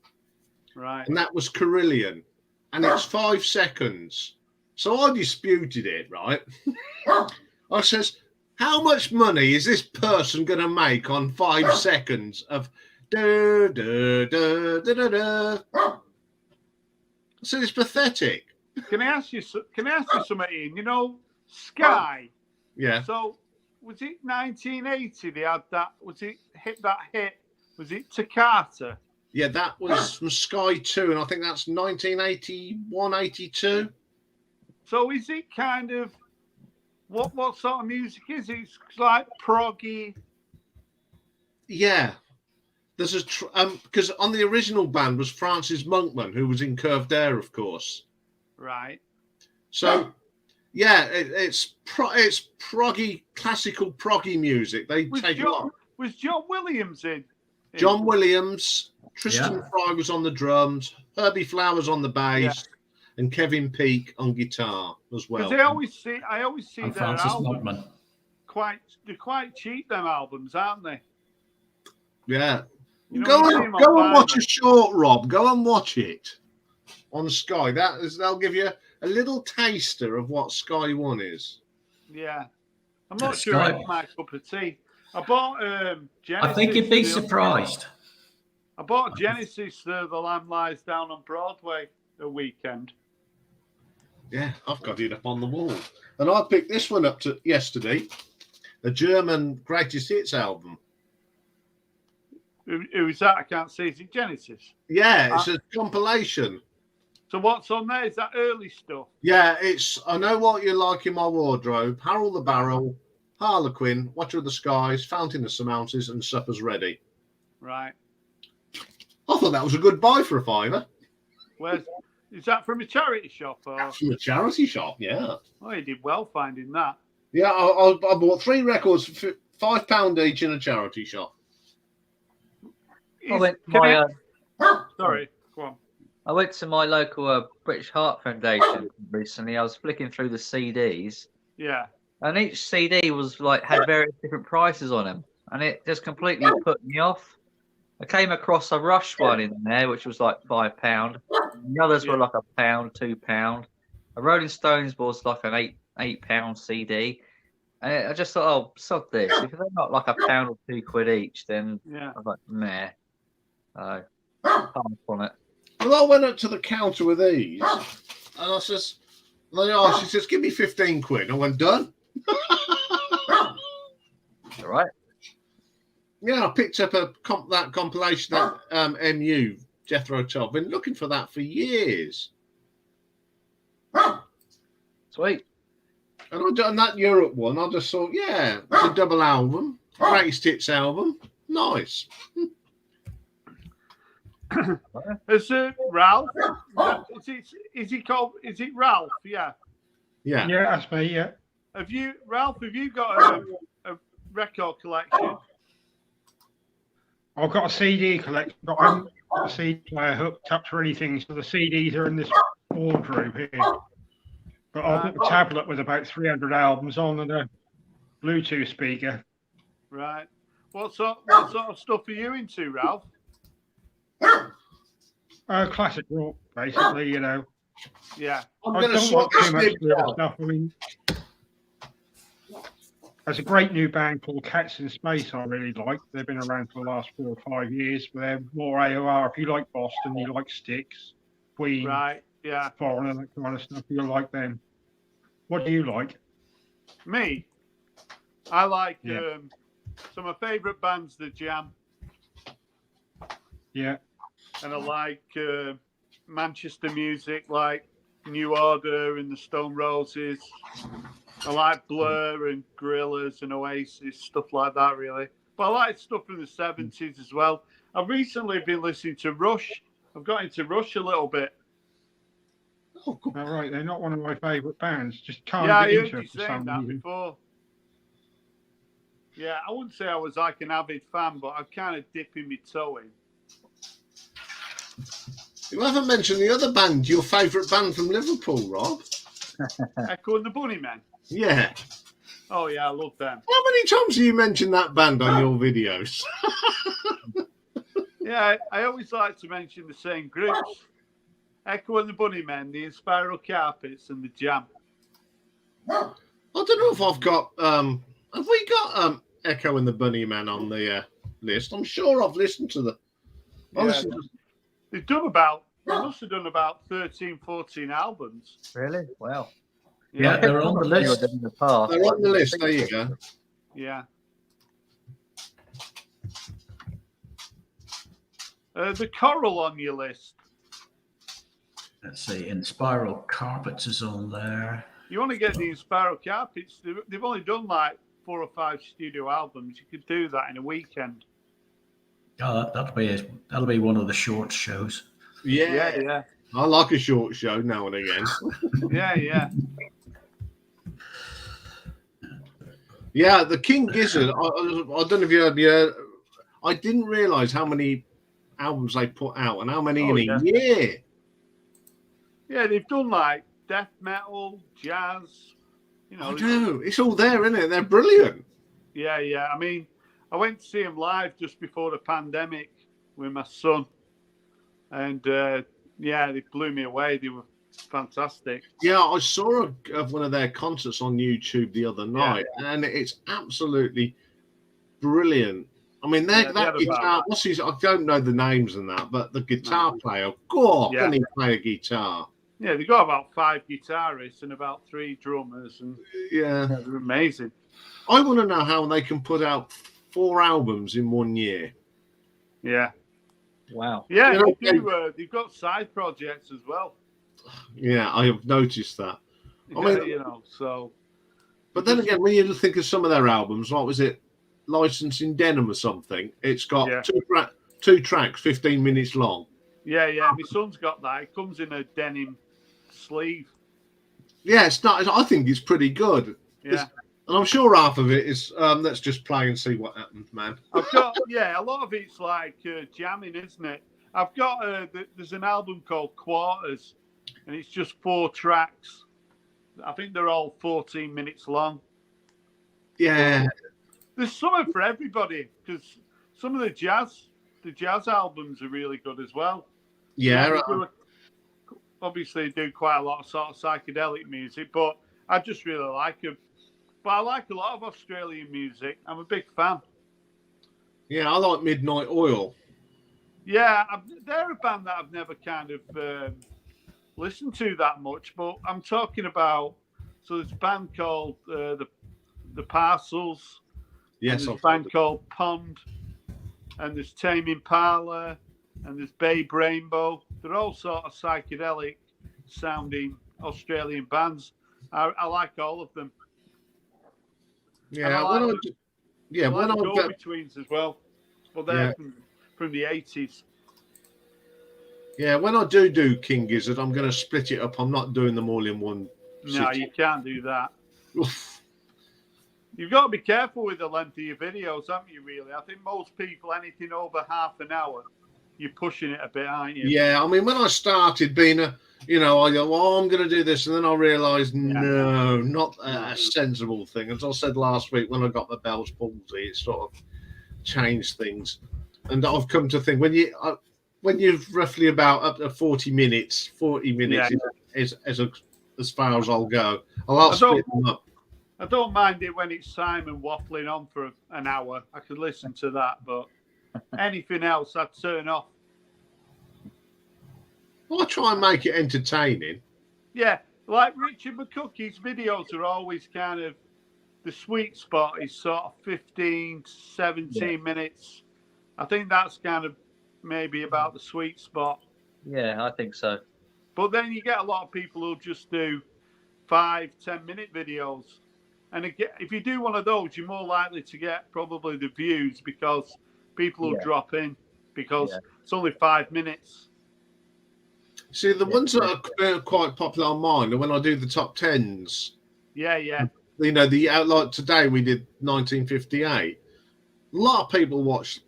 Right. And that was Carillion. And it's 5 seconds. So I disputed it, right? I says, how much money is this person going to make on 5 seconds of da da da da da da? I said, it's pathetic. Can I ask you something, Ian? Sky. Yeah. So was it 1980 they had that? Was it hit? Was it Takata? Yeah, that was from Sky 2, and I think that's 1981, 82. So is it kind of what sort of music is it? It's like proggy. Yeah. There's a because on the original band was Francis Monkman, who was in Curved Air, of course. Right. So yeah, it's proggy, classical proggy music. They Was take a lot. Was John Williams in? John Williams, Tristan Fry was on the drums, Herbie Flowers on the bass, and Kevin Peake on guitar as well. Because I always see And their Francis albums Monkman. they're quite cheap. Them albums, aren't they? Yeah. You know, Go you see and 'em on watch vinyl. a short, Rob. Go and watch it on Sky. They'll give you a little taster of what Sky One is. Yeah. I'm not That's sure right. it's my cup of tea. I bought Genesis. I think you'd be the- surprised. I bought Genesis, The Lamb Lies Down on Broadway a weekend. Yeah, I've got it up on the wall, and I picked this one up yesterday, a German greatest hits album. Who is that? I can't see. Is it Genesis? Yeah, it's a compilation. So what's on there? Is that early stuff? Yeah, it's I Know What You Like in My Wardrobe, Harold the Barrel, Harlequin, Watcher of the Skies, Fountain of Surmounces, and Supper's Ready. Right. I thought that was a good buy for a £5. Where's is that from a charity shop? Or From a charity shop, yeah. oh, you did well finding that. Yeah, I bought 3 records for £5 each in a charity shop. I went to my Sorry, go on. I went to my local British Heart Foundation recently. I was flicking through the CDs, Yeah. and each CD was like had various different prices on them, and it just completely put me off. I came across a Rush one in there, which was like £5. The others were like £1, £2. A Rolling Stones was like an £8 CD, and I just thought, oh, sod this. If they're not like £1 or £2 each, then Yeah. I was like, meh. So, pass on it. Well, I went up to the counter with these, and I says, she says, give me 15 quid. I went, done. All right. Yeah, I picked up that compilation, that MU, Jethro Tull. Been looking for that for years. Sweet. And I done that Europe one. I just thought, yeah, it's a double album, greatest hits album. Nice. Is it Ralph? Is it Ralph? Yeah. Yeah. Yeah, that's me. Yeah. Have you got a record collection? I've got a CD collection, but I haven't got a CD player hooked up to anything, so the CDs are in this wardrobe here. But I've got a tablet with about 300 albums on and a Bluetooth speaker. Right. What sort of stuff are you into, Ralph? Classic rock, basically, you know. Yeah. I'm I going to don't swap like this too much nib weird out. stuff. I mean, there's a great new band called Cats in Space I really like. They've been around for the last 4 or 5 years, but they're more AOR. If you like Boston, you like Styx, Queen, Right. Yeah. Foreigner, that kind of stuff, you'll like them. What do you like? Me, I like Yeah. some of my favourite bands, The Jam, Yeah. and I like Manchester music, like New Order and the Stone Roses. I like Blur and Gorillaz and Oasis, stuff like that, really. But I like stuff from the 70s as well. I've recently been listening to Rush. I've got into Rush a little bit. Oh, good. All right, they're not one of my favourite bands. Just can't Yeah, I get heard into you it for saying some that reason. before. Yeah, I wouldn't say I was like an avid fan, but I'm kind of dipping my toe in. You haven't mentioned the other band, your favourite band from Liverpool, Rob. Echo and the Bunnymen. Yeah. Oh, yeah, I love them. How many times have you mentioned that band on your videos? Yeah, I always like to mention the same groups. Echo and the Bunnymen, the Spiral Carpets, and the Jam. I don't know if I've got. Have we got Echo and the Bunnyman on the list? I'm sure I've listened to the. I Yeah. listened to- They must have done about 13, 14 albums. Really? Wow. Yeah, they're on the list. In the past. They're on the list. There you go. Yeah. The Coral on your list. Let's see, Spiral Carpets is on there. You want to get the Spiral Carpets? They've only done like 4 or 5 studio albums. You could do that in a weekend. Oh, that'll be one of the short shows. Yeah. I like a short show now and again. Yeah. Yeah, the King Gizzard. I don't know if you heard. I didn't realise how many albums they put out and how many in a year. Yeah, they've done like death metal, jazz. I do. It's all there, isn't it? They're brilliant. Yeah. I mean, I went to see them live just before the pandemic with my son, and they blew me away. They were fantastic. Yeah, I saw one of their concerts on YouTube the other night, and it's absolutely brilliant. I mean, that guitar. I don't know the names and that, but the guitar player, can he play a guitar? Yeah, they've got about 5 guitarists and about 3 drummers, and they're amazing. I want to know how they can put out 4 albums in 1 year. Yeah. Wow. Yeah, they've got side projects as well. Yeah, I have noticed that. I mean, so. But then again, when you think of some of their albums, what was it, Licensing Denim or something? It's got 2 tracks, 15 minutes long. Yeah. My son's got that. It comes in a denim sleeve. Yeah, it's not. I think it's pretty good. Yeah. And I'm sure half of it is let's just play and see what happens, man. I've got a lot of it's like jamming, isn't it? I've got there's an album called Quarters, and it's just 4 tracks. I think they're all 14 minutes long. Yeah. There's something for everybody, because some of the jazz albums are really good as well. Yeah. Obviously, do quite a lot of sort of psychedelic music, but I just really like them. But I like a lot of Australian music. I'm a big fan. Yeah, I like Midnight Oil. Yeah, they're a band that I've never kind of listened to that much, but I'm talking about. So there's a band called the Parcels. Yes, and there's a band called Pond, and there's Tame Impala, and there's Babe Rainbow. They're all sort of psychedelic sounding Australian bands. I like all of them. Yeah, when I go betweens as well. Well, they're from the 80s. Yeah, when I do King Gizzard, I'm going to split it up. I'm not doing them all in one. No, you can't do that. You've got to be careful with the length of your videos, haven't you, really? I think most people, anything over half an hour, you're pushing it a bit, aren't you? Yeah, I mean, when I started being I go, well, I'm going to do this. And then I realised, no, not a sensible thing. As I said last week, when I got the Bell's palsy, it sort of changed things. And I've come to think, when you're roughly about up to 40 minutes is as far as I'll go. I'll split them up. I don't mind it when it's Simon waffling on for an hour. I could listen to that, but anything else, I'd turn off. Well, I try and make it entertaining. Yeah, like Richard McCookie's videos are always kind of, the sweet spot is sort of 15, 17 minutes. I think that's kind of maybe about the sweet spot. Yeah, I think so. But then you get a lot of people who just do 5-10 minute videos. And again, if you do one of those, you're more likely to get probably the views, because people will drop in because it's only 5 minutes. See, the ones that are quite popular on mine are when I do the top 10s. Yeah. Like today we did 1958. A lot of people watch,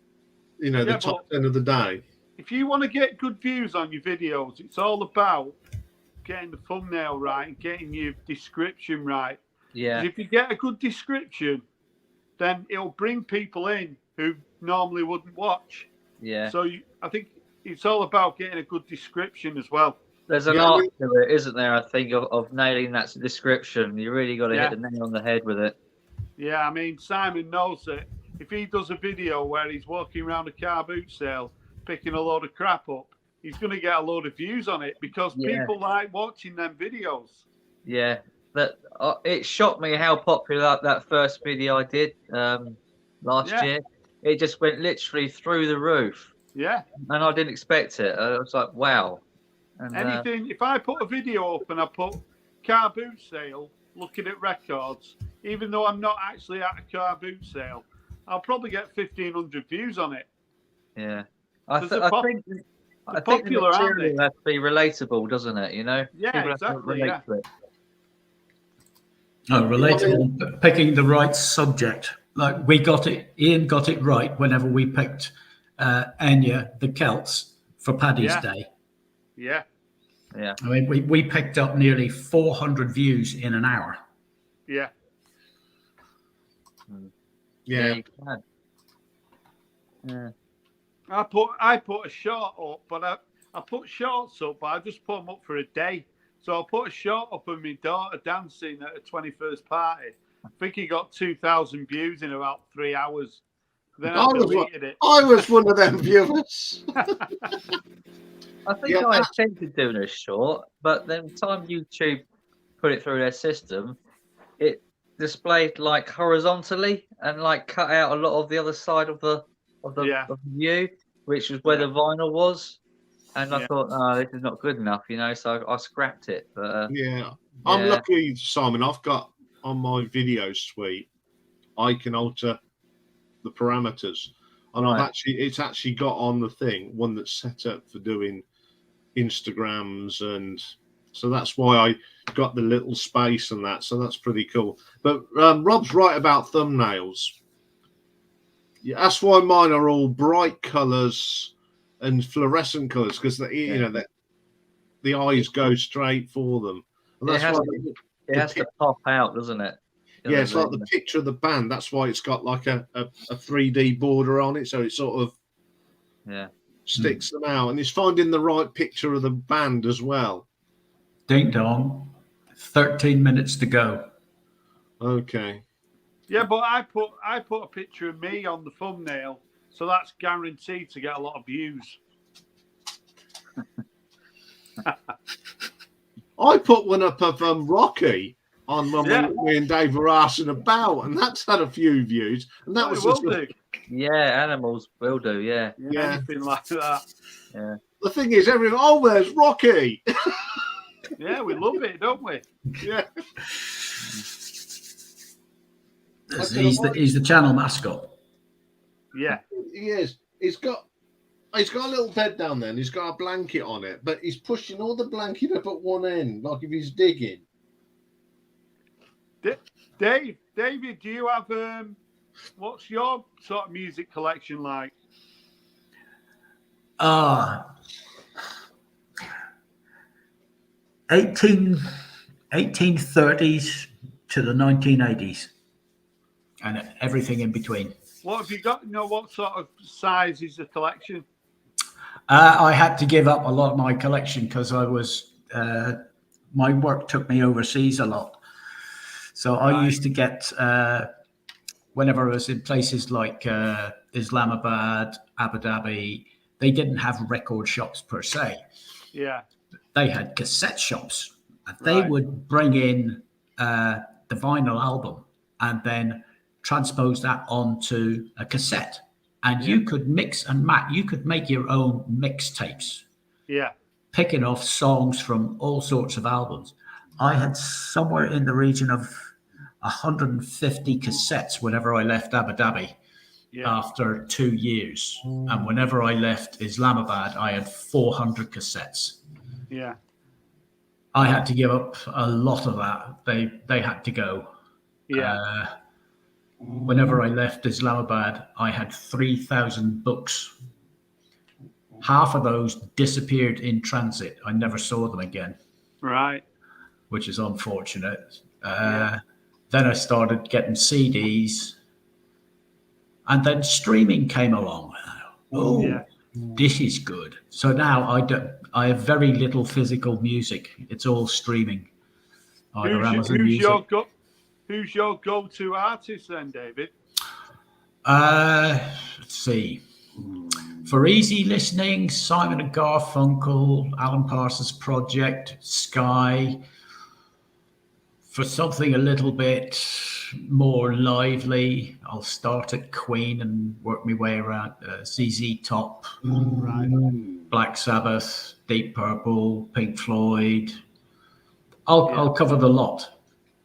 the top 10 of the day. If you want to get good views on your videos, it's all about getting the thumbnail right and getting your description right. Yeah. If you get a good description, then it'll bring people in who normally wouldn't watch. Yeah. So I think it's all about getting a good description as well. There's an art to it, isn't there? I think of nailing that description. You really got to hit the nail on the head with it. Yeah, I mean, Simon knows that if he does a video where he's walking around a car boot sale picking a load of crap up, he's going to get a load of views on it because people like watching them videos. Yeah. It shocked me how popular that first video I did last year. It just went literally through the roof. Yeah. and I didn't expect it. I was like, wow. And, Anything, if I put a video up and I put car boot sale, looking at records, even though I'm not actually at a car boot sale, I'll probably get 1,500 views on it. yeah, Because they're think the popular, aren't they? material has to be relatable, doesn't it? You know, Yeah, People have to exactly, relate yeah. to it. No, relatable, picking the right subject. Like Ian got it right whenever we picked Enya, the Celts, for Paddy's Yeah. Day. Yeah. Yeah, I mean, we picked up nearly 400 views in an hour. Yeah. Yeah. you can. Yeah. I put a short up, but I put shorts up, but I just put them up for a day. So I put a short up of my daughter dancing at a 21st party. I think he got 2,000 views in about 3 hours. Then I deleted it. I was one of them viewers. I think Yeah, I attempted doing a short, but then time YouTube put it through their system, it displayed like horizontally and like cut out a lot of the other side of the Yeah. of the view, which was where Yeah. the vinyl was. And I Yeah. thought, no, this is not good enough, you know. So I scrapped it. But Yeah. I'm yeah. lucky, Simon. I've got on my video suite, I can alter the parameters. And Right. it's actually got on the thing one that's set up for doing Instagrams, and so that's why I got the little space and that. So that's pretty cool. But Rob's right about thumbnails. Yeah, that's why mine are all bright colours and fluorescent colours, because you know that the eyes go straight for them. And It that's has why to- It has to pop out, doesn't it? yeah, it's like the picture of the band. That's why it's got like a 3D border on it, so it sort of sticks them out. And it's finding the right picture of the band as well. Ding dong. 13 minutes to go. Okay. Yeah, but I put a picture of me on the thumbnail, so that's guaranteed to get a lot of views. I put one up of Rocky on when me and Dave were arsing about, and that's had a few views. And that was just yeah, animals will do, yeah. Anything like that. Yeah. The thing is, everyone, oh, there's Rocky. Yeah, we love it, don't we? Yeah. He's the channel mascot. Yeah. He is. He's got a little bed down there, and he's got a blanket on it, but he's pushing all the blanket up at one end, like if he's digging. David, do you have what's your sort of music collection like? 1830s to the 1980s, and everything in between. What have you got? You know, what sort of size is the collection? I had to give up a lot of my collection because I was my work took me overseas a lot. So I used to get whenever I was in places like Islamabad, Abu Dhabi, they didn't have record shops per se. Yeah. They had cassette shops. They would bring in the vinyl album and then transpose that onto a cassette. And you could mix and match. You could make your own mixtapes. Yeah. Picking off songs from all sorts of albums. I had somewhere in the region of 150 cassettes whenever I left Abu Dhabi after 2 years. And whenever I left Islamabad, I had 400 cassettes. Yeah. I had to give up a lot of that. They had to go. Yeah. Whenever I left Islamabad, I had 3,000 books. Half of those disappeared in transit. I never saw them again. Right. Which is unfortunate. Then I started getting CDs, and then streaming came along. This is good. So now I have very little physical music. It's all streaming. Who's your go-to artist then, David? Let's see. For easy listening, Simon and Garfunkel, Alan Parsons Project, Sky. For something a little bit more lively, I'll start at Queen and work my way around ZZ Top, Right. Black Sabbath, Deep Purple, Pink Floyd. I'll cover the lot.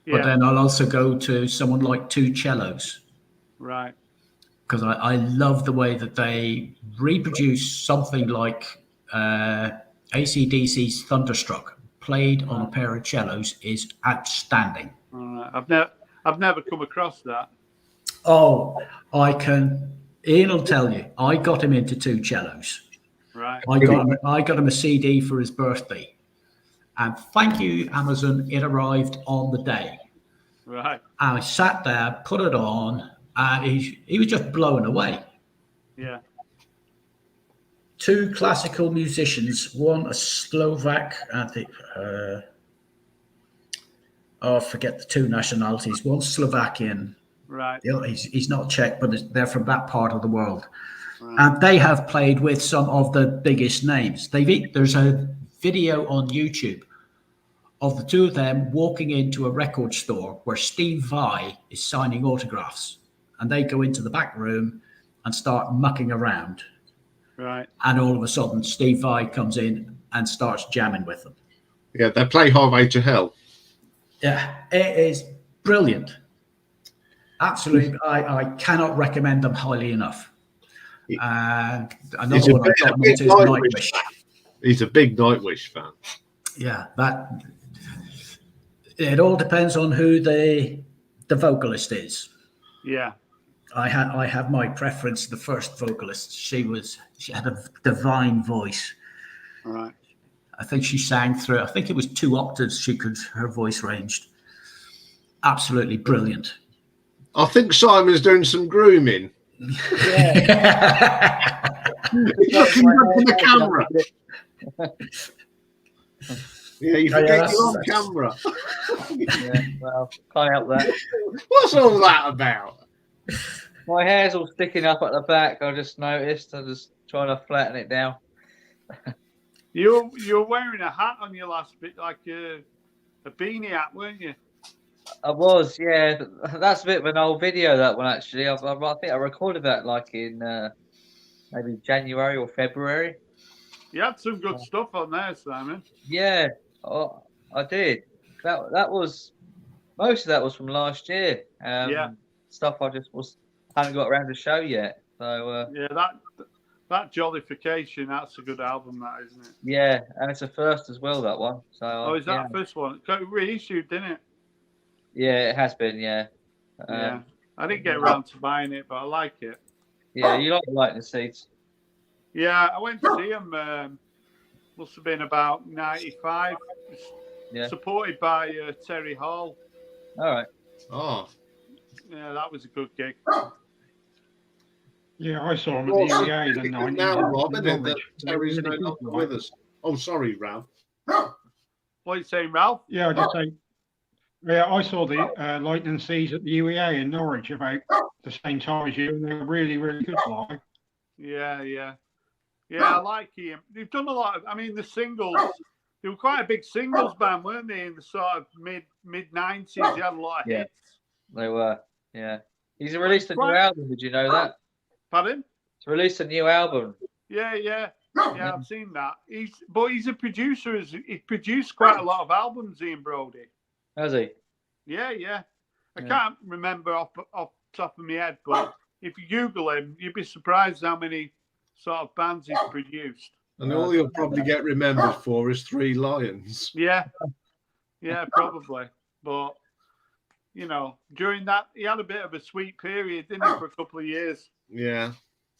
But Yeah. then I'll also go to someone like Two Cellos, Right. because I love the way that they reproduce something like AC/DC's Thunderstruck played on a pair of cellos is outstanding. All right. I've never come across that. Oh, Ian will tell you, I got him into Two Cellos. Right. I got him a CD for his birthday. And thank you, Amazon, it arrived on the day. Right. And I sat there, put it on, and he was just blown away. Yeah. Two classical musicians, one a Slovak, I think, I forget the two nationalities, one Slovakian, Right. the other, he's not Czech, but they're from that part of the world. Right. And they have played with some of the biggest names. There's a video on YouTube of the two of them walking into a record store where Steve Vai is signing autographs, and they go into the back room and start mucking around. Right. And all of a sudden, Steve Vai comes in and starts jamming with them. Yeah, they play Highway to Hell. Yeah, it is brilliant. Absolutely, I cannot recommend them highly enough. And another one I've got is Nightwish. He's a big Nightwish fan. Yeah, it all depends on who the vocalist is. Yeah. I have my preference. The first vocalist, she had a divine voice. All right. I think she sang through. I think it was 2 octaves. Her voice ranged. Absolutely brilliant. I think Simon's doing some grooming. Yeah. He's looking up at the camera. Yeah, you forget you're on camera. Yeah, well, can't help that. What's all that about? My hair's all sticking up at the back. I just noticed. I'm just trying to flatten it down. You're wearing a hat on your last bit, like a beanie hat, weren't you? I was, yeah. That's a bit of an old video, that one, actually. I think I recorded that like in maybe January or February. You had some good stuff on there, Simon. Yeah, I did. That was most of that was from last year. Yeah. Stuff I just hadn't got around to show yet. So Yeah, that Jollification, that's a good album, that, isn't it? yeah, and it's a first as well, that one. So Is that yeah. the first one? It got reissued, didn't it? Yeah, it has been. Yeah. Yeah. I didn't get around to buying it, but I like it. Yeah, you like the Lightning Seeds. Yeah, I went to see him. Must have been about 95. Yeah. Supported by Terry Hall. All right. Oh, Yeah, that was a good gig. Yeah, I saw him at the UEA the now, 90s. Rob, isn't it, that Norwich. Terry's no Really longer good, with right? us. Oh, sorry, Ralph. What are you saying, Ralph? Yeah, I just say. Yeah, I saw the Lightning Seas at the UEA in Norwich about the same time as you, and they were really, really good live. Yeah, I like him. They've done a lot of, I mean, the singles, they were quite a big singles band, weren't they, in the sort of mid 90s? They had a lot of Yeah. hits. They were. Yeah. He's released a new Right. album. Did you know that? Pardon? He's released a new album. Yeah, I've seen that. He's a producer. He's produced quite a lot of albums, Ian Brody. Has he? Yeah. I Yeah. can't remember off the top of my head, but if you Google him, you'd be surprised how many sort of bands he's produced. And all you'll probably get remembered for is Three Lions. Yeah, probably. But, during that, he had a bit of a sweet period, didn't he, for a couple of years? Yeah.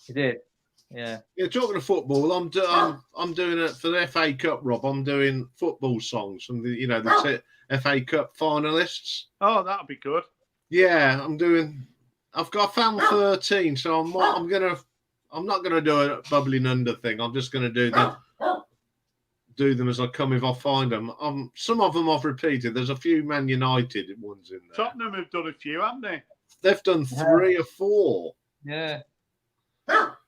He did. Yeah. Yeah, talking of football, I'm doing it for the FA Cup, Rob. I'm doing football songs from the FA Cup finalists. Oh, that'll be good. Yeah, I've found 13, so I'm not gonna do a bubbling under thing. I'm just gonna do them as I come if I find them. Some of them I've repeated. There's a few Man United ones in there. Tottenham have done a few, haven't they? They've done 3 or 4. Yeah.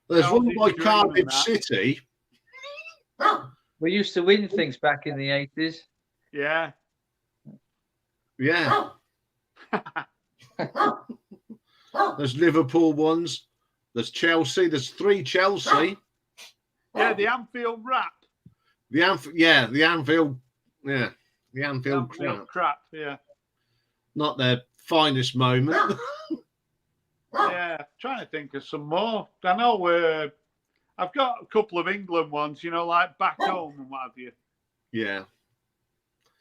There's How one did by you dream Cardiff of that? City. We used to win things back in the 80s. Yeah. Yeah. There's Liverpool ones. There's Chelsea. There's 3 Chelsea. Yeah, the Anfield rap. The Anfield. The Anfield crap. crap. Yeah. Not their finest moment. Yeah, trying to think of some more. I know I've got a couple of England ones, you know, like Back Home and what have you. Yeah.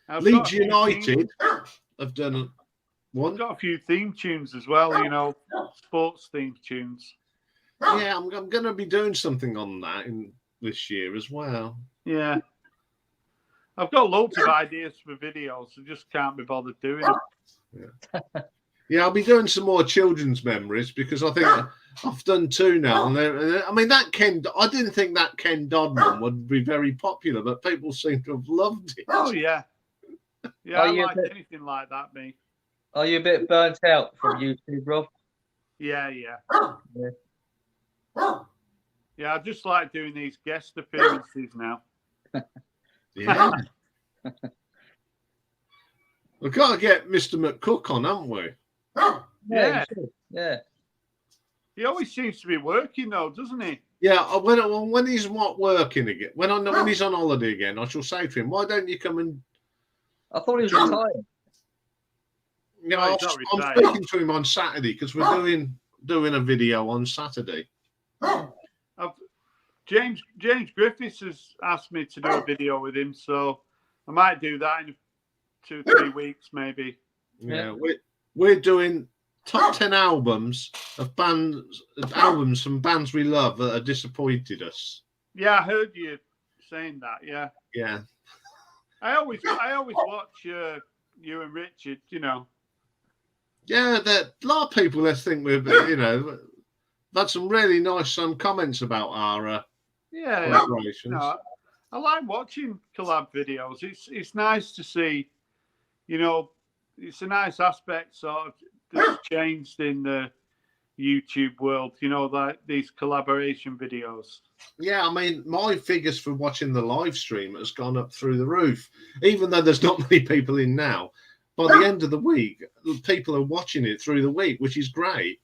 I've Leeds got a few United have done one. I've got a few theme tunes as well, you know, sports theme tunes. Yeah, I'm going to be doing something on that this year as well. Yeah. I've got loads of ideas for videos. I just can't be bothered doing it. Yeah, I'll be doing some more children's memories because I think I've done 2 now. And I mean, I didn't think that Ken Dodd one would be very popular, but people seem to have loved it. Oh, yeah. Yeah, Are I you like a bit- anything like that, me. Are you a bit burnt out from YouTube, Rob? Yeah. Yeah, I just like doing these guest appearances now. Yeah. We've got to get Mr. McCook on, haven't we? Yeah. you should. Yeah. He always seems to be working, though, doesn't he? Yeah, when he's not working again, when he's on holiday again, I shall say to him, why don't you come and... I thought he was retired. You know, No, he's not I'm retired. speaking to him on Saturday because we're doing a video on Saturday. James Griffiths has asked me to do a video with him, so I might do that in 2-3 weeks, maybe. Yeah, we're doing top 10 albums from bands we love that have disappointed us. Yeah, I heard you saying that. Yeah, Yeah. I always watch you and Richard. You know. Yeah, a lot of people that think we've, we've had some really nice comments about our Yeah, collaborations. no, I like watching collab videos. It's nice to see. You know, it's a nice aspect sort of that's changed in the YouTube world. You know, like these collaboration videos. Yeah, I mean, my figures for watching the live stream has gone up through the roof, even though there's not many people in now. By the end of the week, people are watching it through the week, which is great.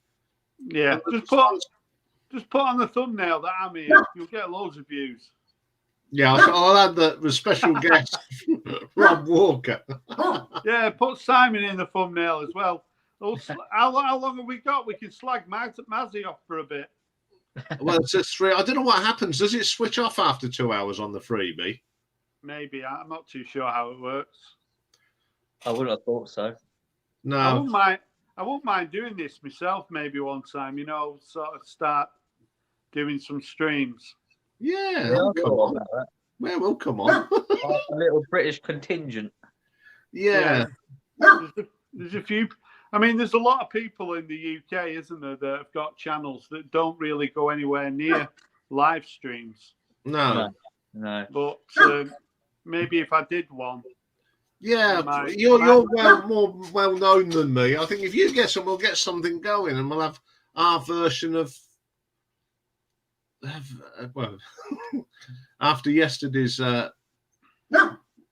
Yeah, just put on the thumbnail that I'm here. You'll get loads of views. Yeah, I'll add the special guest, Rob Walker. Yeah, put Simon in the thumbnail as well. How long have we got? We can slag Mazzy off for a bit. Well, it's just 3. I don't know what happens. Does it switch off after 2 hours on the freebie? Maybe. I'm not too sure how it works. I wouldn't have thought so. I No. won't mind doing this myself maybe one time, you know, sort of start doing some streams. Yeah, Yeah, we'll I come thought on. about that. Yeah, we'll come on. Like a little British contingent. Yeah. There's a few. I mean, there's a lot of people in the UK, isn't there, that have got channels that don't really go anywhere near live streams. No. No. But maybe if I did one, Yeah, Mate, you're more well known than me. I think if you get some, we'll get something going, and we'll have our version of well, after yesterday's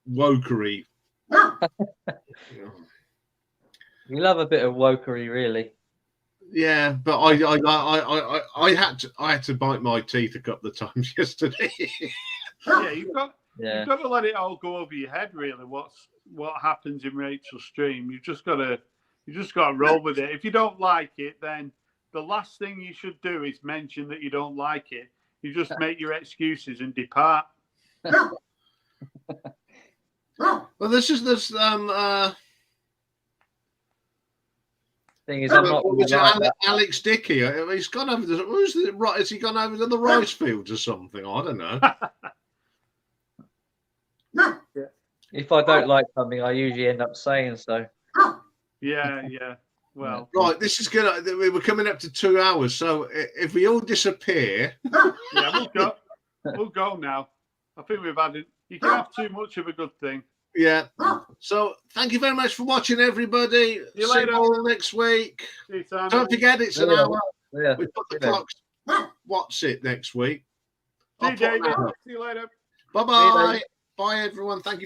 wokery. You love a bit of wokery, really. Yeah, but I had to bite my teeth a couple of times yesterday. yeah, you've got Yeah. to let it all go over your head. Really, what happens in Rachel's stream? You just got to roll with it. If you don't like it, then the last thing you should do is mention that you don't like it. You just make your excuses and depart. Well, this Thing is, I'm not really like that. Alex Dickey. He's gone over the. Who's the right? Has he gone over to the rice fields or something? I don't know. If I don't like something, I usually end up saying so. Yeah. Well, Right, this is gonna. We're coming up to 2 hours, so if we all disappear, yeah, we'll go now. I think we've had it. You can have too much of a good thing. yeah. So thank you very much for watching, everybody. See you See later. you all next week. See you, Simon. Don't forget, it's an Yeah. hour. Yeah. We put the Yeah. clocks. What's it next week? See you, David. See you later. Bye bye. Bye everyone. Thank you.